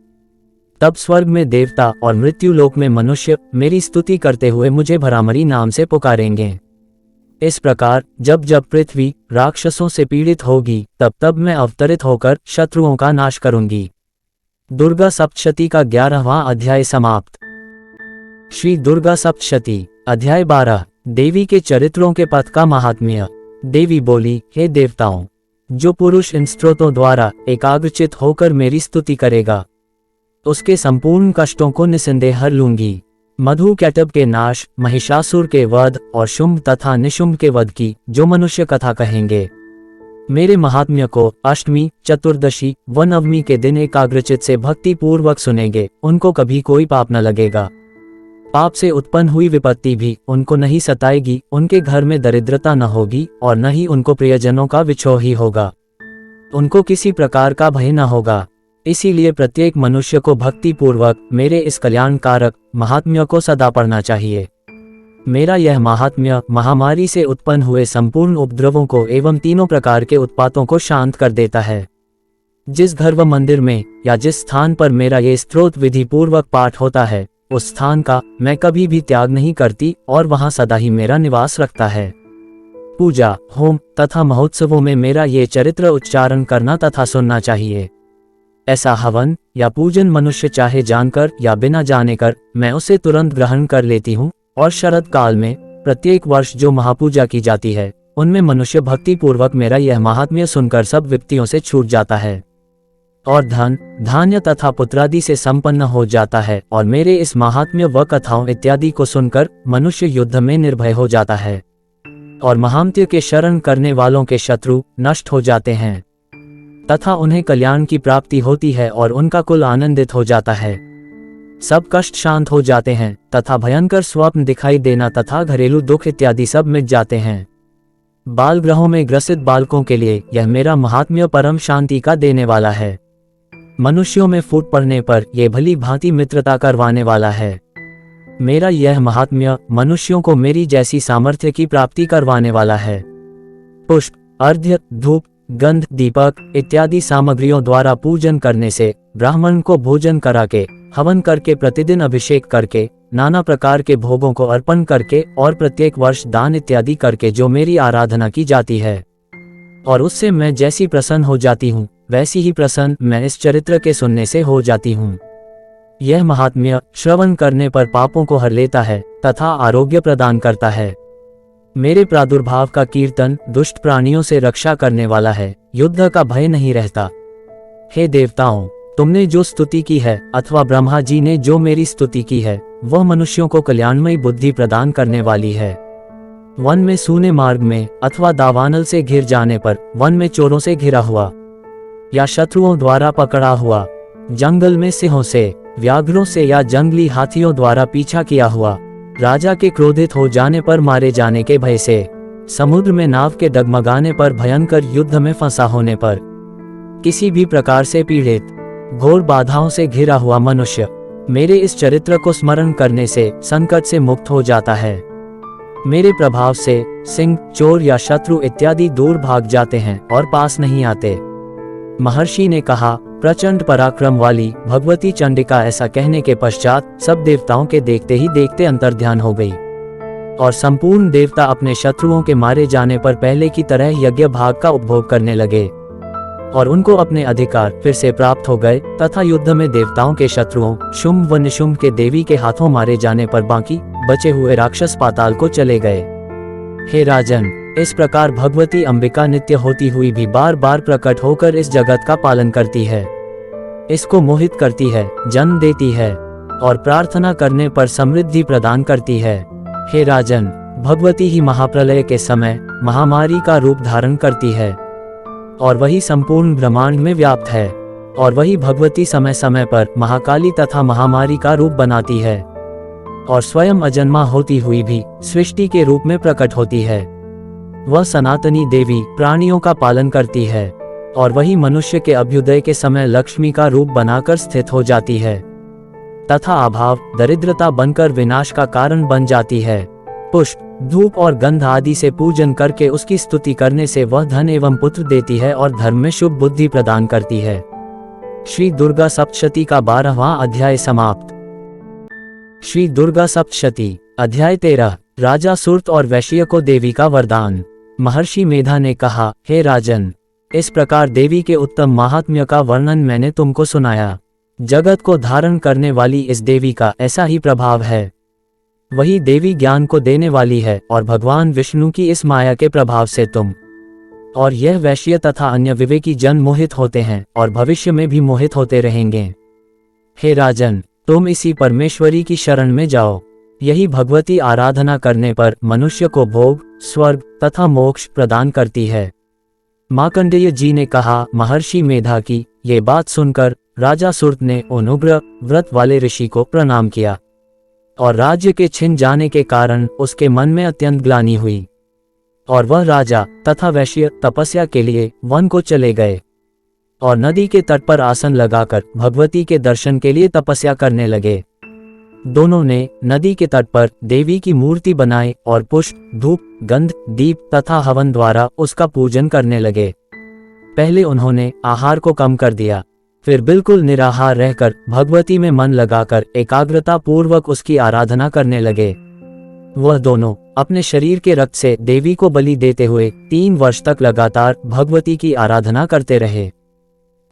A: तब स्वर्ग में देवता और मृत्यु लोक में मनुष्य मेरी स्तुति करते हुए मुझे भरामरी नाम से पुकारेंगे। इस प्रकार जब जब पृथ्वी राक्षसों से पीड़ित होगी, तब तब मैं अवतरित होकर शत्रुओं का नाश करूंगी। दुर्गा सप्तशती का 11वां अध्याय समाप्त। श्री दुर्गा सप्तशती अध्याय 12। देवी के चरित्रों के पथ का महात्म्य। देवी बोली, हे देवताओं, जो पुरुष इन स्तोत्रों द्वारा एकाग्रचित होकर मेरी स्तुति करेगा, उसके संपूर्ण कष्टों को निसंदेह हर लूंगी। मधु कैटब के नाश, महिषासुर के वध और शुंभ तथा निशुंभ के वध की जो मनुष्य कथा कहेंगे, मेरे महात्म्य को अष्टमी, चतुर्दशी व नवमी के दिन एकाग्रचित से भक्ति पूर्वक सुनेंगे, उनको कभी कोई पाप न लगेगा। पाप से उत्पन्न हुई विपत्ति भी उनको नहीं सताएगी, उनके घर में दरिद्रता न होगी और न ही उनको प्रियजनों का विछोह ही होगा। उनको किसी प्रकार का भय न होगा। इसीलिए प्रत्येक मनुष्य को भक्ति पूर्वक मेरे इस कल्याणकारक महात्म्य को सदा पढ़ना चाहिए। मेरा यह महात्म्य महामारी से उत्पन्न हुए संपूर्ण उपद्रवों को एवं तीनों प्रकार के उत्पातों को शांत कर देता है। जिस घर व मंदिर में या जिस स्थान पर मेरा ये स्तोत्र विधि पूर्वक पाठ होता है, उस स्थान का मैं कभी भी त्याग नहीं करती और वहां सदा ही मेरा निवास रखता है। पूजा, होम तथा महोत्सवों में मेरा ये चरित्र उच्चारण करना तथा सुनना चाहिए। ऐसा हवन या पूजन मनुष्य चाहे जानकर या बिना जाने कर, मैं उसे तुरंत ग्रहण कर लेती हूँ। और शरद काल में प्रत्येक वर्ष जो महापूजा की जाती है, उनमें मनुष्य भक्ति पूर्वक मेरा यह महात्म्य सुनकर सब विपत्तियों से छूट जाता है और धन, धान्य तथा पुत्रादि से संपन्न हो जाता है। और मेरे इस महात्म्य व कथाओं इत्यादि को सुनकर मनुष्य युद्ध में निर्भय हो जाता है और महामत्य के शरण करने वालों के शत्रु नष्ट हो जाते हैं तथा उन्हें कल्याण की प्राप्ति होती है और उनका कुल आनंदित हो जाता है। सब कष्ट शांत हो जाते हैं तथा भयंकर स्वप्न दिखाई देना तथा घरेलू दुख इत्यादि सब मिट जाते हैं। बाल ग्रहों में ग्रसित बालकों के लिए यह मेरा महात्म्य परम शांति का देने वाला है। मनुष्यों में फूट पड़ने पर यह भली भांति मित्रता करवाने वाला है। मेरा यह महात्म्य मनुष्यों को मेरी जैसी सामर्थ्य की प्राप्ति करवाने वाला है। पुष्प, अर्घ्य, धूप, गंध, दीपक इत्यादि सामग्रियों द्वारा पूजन करने से, ब्राह्मण को भोजन करा के, हवन करके, प्रतिदिन अभिषेक करके, नाना प्रकार के भोगों को अर्पण करके और प्रत्येक वर्ष दान इत्यादि करके जो मेरी आराधना की जाती है और उससे मैं जैसी प्रसन्न हो जाती हूँ, वैसी ही प्रसन्न मैं इस चरित्र के सुनने से हो जाती हूँ। यह महात्म्य श्रवण करने पर पापों को हर लेता है तथा आरोग्य प्रदान करता है। मेरे प्रादुर्भाव का कीर्तन दुष्ट प्राणियों से रक्षा करने वाला है, युद्ध का भय नहीं रहता। हे देवताओं, तुमने जो स्तुति की है अथवा ब्रह्मा जी ने जो मेरी स्तुति की है, वह मनुष्यों को कल्याणमयी बुद्धि प्रदान करने वाली है। वन में सूने मार्ग में अथवा दावानल से घिर जाने पर, वन में चोरों से घिरा हुआ या शत्रुओं द्वारा पकड़ा हुआ, जंगल में सिंहों से, व्याघ्रों से या जंगली हाथियों द्वारा पीछा किया हुआ, राजा के क्रोधित हो जाने पर मारे जाने के भय से, समुद्र में नाव के डगमगाने पर, भयंकर युद्ध में फंसा होने पर, किसी भी प्रकार से पीड़ित, घोर बाधाओं से घिरा हुआ मनुष्य मेरे इस चरित्र को स्मरण करने से संकट से मुक्त हो जाता है। मेरे प्रभाव से सिंह, चोर या शत्रु इत्यादि दूर भाग जाते हैं और पास नहीं आते। महर्षि ने कहा, प्रचंड पराक्रम वाली भगवती चंडिका ऐसा कहने के पश्चात सब देवताओं के देखते ही देखते अंतर्ध्यान हो गई और संपूर्ण देवता अपने शत्रुओं के मारे जाने पर पहले की तरह यज्ञ भाग का उपभोग करने लगे और उनको अपने अधिकार फिर से प्राप्त हो गए तथा युद्ध में देवताओं के शत्रुओं शुंभ व निशुंभ के देवी के हाथों मारे जाने पर बाकी बचे हुए राक्षस पाताल को चले गए। हे राजन, इस प्रकार भगवती अंबिका नित्य होती हुई भी बार बार प्रकट होकर इस जगत का पालन करती है, इसको मोहित करती है, जन्म देती है और प्रार्थना करने पर समृद्धि प्रदान करती है। हे राजन, भगवती ही महाप्रलय के समय महामारी का रूप धारण करती है और वही संपूर्ण ब्रह्मांड में व्याप्त है और वही भगवती समय समय पर महाकाली तथा महामारी का रूप बनाती है और स्वयं अजन्मा होती हुई भी सृष्टि के रूप में प्रकट होती है। वह सनातनी देवी प्राणियों का पालन करती है और वही मनुष्य के अभ्युदय के समय लक्ष्मी का रूप बनाकर स्थित हो जाती है तथा अभाव, दरिद्रता बनकर विनाश का कारण बन जाती है। पुष्प, धूप और गंध आदि से पूजन करके उसकी स्तुति करने से वह धन एवं पुत्र देती है और धर्म में शुभ बुद्धि प्रदान करती है। श्री दुर्गा सप्तशती का 12वां अध्याय समाप्त। श्री दुर्गा सप्तशती अध्याय 13। राजा सुर्त और वैश्य को देवी का वरदान। महर्षि मेधा ने कहा, हे राजन, इस प्रकार देवी के उत्तम महात्म्य का वर्णन मैंने तुमको सुनाया। जगत को धारण करने वाली इस देवी का ऐसा ही प्रभाव है। वही देवी ज्ञान को देने वाली है और भगवान विष्णु की इस माया के प्रभाव से तुम और यह वैश्य तथा अन्य विवेकी जन मोहित होते हैं और भविष्य में भी मोहित होते रहेंगे। हे राजन, तुम इसी परमेश्वरी की शरण में जाओ। यही भगवती आराधना करने पर मनुष्य को भोग, स्वर्ग तथा मोक्ष प्रदान करती है। मार्कंडेय जी ने कहा, महर्षि मेधा की ये बात सुनकर राजा सुर्त ने उन उग्र व्रत वाले ऋषि को प्रणाम किया और राज्य के छिन जाने के कारण उसके मन में अत्यंत ग्लानि हुई और वह राजा तथा वैश्य तपस्या के लिए वन को चले गए। और नदी के तट पर आसन लगाकर भगवती के दर्शन के लिए तपस्या करने लगे। दोनों ने नदी के तट पर देवी की मूर्ति बनाई और पुष्प, धूप, गंध, दीप तथा हवन द्वारा उसका पूजन करने लगे। पहले उन्होंने आहार को कम कर दिया, फिर बिल्कुल निराहार रहकर भगवती में मन लगाकर एकाग्रता पूर्वक उसकी आराधना करने लगे। वह दोनों अपने शरीर के रक्त से देवी को बलि देते हुए 3 वर्ष तक लगातार भगवती की आराधना करते रहे।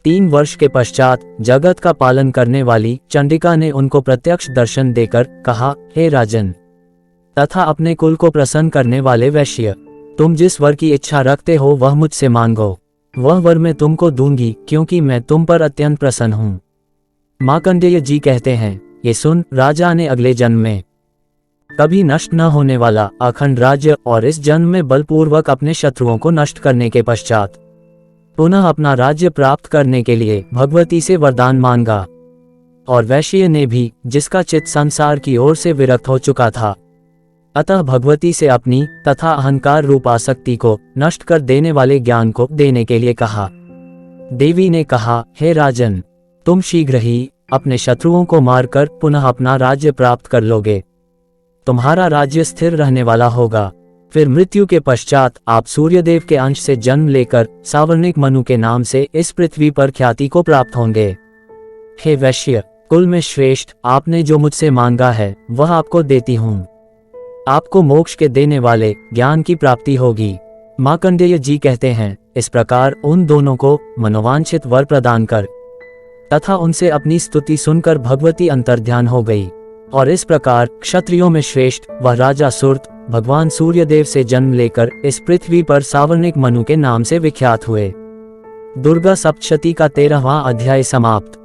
A: 3 वर्ष के पश्चात जगत का पालन करने वाली चंडिका ने उनको प्रत्यक्ष दर्शन देकर कहा, हे राजन तथा अपने कुल को प्रसन्न करने वाले वैश्य, तुम जिस वर की इच्छा रखते हो वह मुझसे मांगो, वह वर मैं तुमको दूंगी, क्योंकि मैं तुम पर अत्यंत प्रसन्न हूँ। मार्कंडेय जी कहते हैं, ये सुन राजा ने अगले जन्म में कभी नष्ट न होने वाला अखंड राज्य और इस जन्म में बलपूर्वक अपने शत्रुओं को नष्ट करने के पश्चात पुनः अपना राज्य प्राप्त करने के लिए भगवती से वरदान मांगा। और वैश्य ने भी, जिसका चित्त संसार की ओर से विरक्त हो चुका था, अतः भगवती से अपनी तथा अहंकार रूप आसक्ति को नष्ट कर देने वाले ज्ञान को देने के लिए कहा। देवी ने कहा, हे राजन, तुम शीघ्र ही अपने शत्रुओं को मारकर पुनः अपना राज्य प्राप्त कर लोगे। तुम्हारा राज्य स्थिर रहने वाला होगा। फिर मृत्यु के पश्चात आप सूर्यदेव के अंश से जन्म लेकर सावर्णिक मनु के नाम से इस पृथ्वी पर ख्याति को प्राप्त होंगे। हे वैश्य कुल में श्रेष्ठ, आपने जो मुझसे मांगा है वह आपको देती हूँ। आपको मोक्ष के देने वाले ज्ञान की प्राप्ति होगी। मार्कंडेय जी कहते हैं, इस प्रकार उन दोनों को मनोवांछित वर प्रदान कर तथा उनसे अपनी स्तुति सुनकर भगवती अंतर्ध्यान हो गई। और इस प्रकार क्षत्रियों में श्रेष्ठ वह राजा सुर्त भगवान सूर्यदेव से जन्म लेकर इस पृथ्वी पर सावर्णिक मनु के नाम से विख्यात हुए। दुर्गा सप्तशती का 13वां अध्याय समाप्त।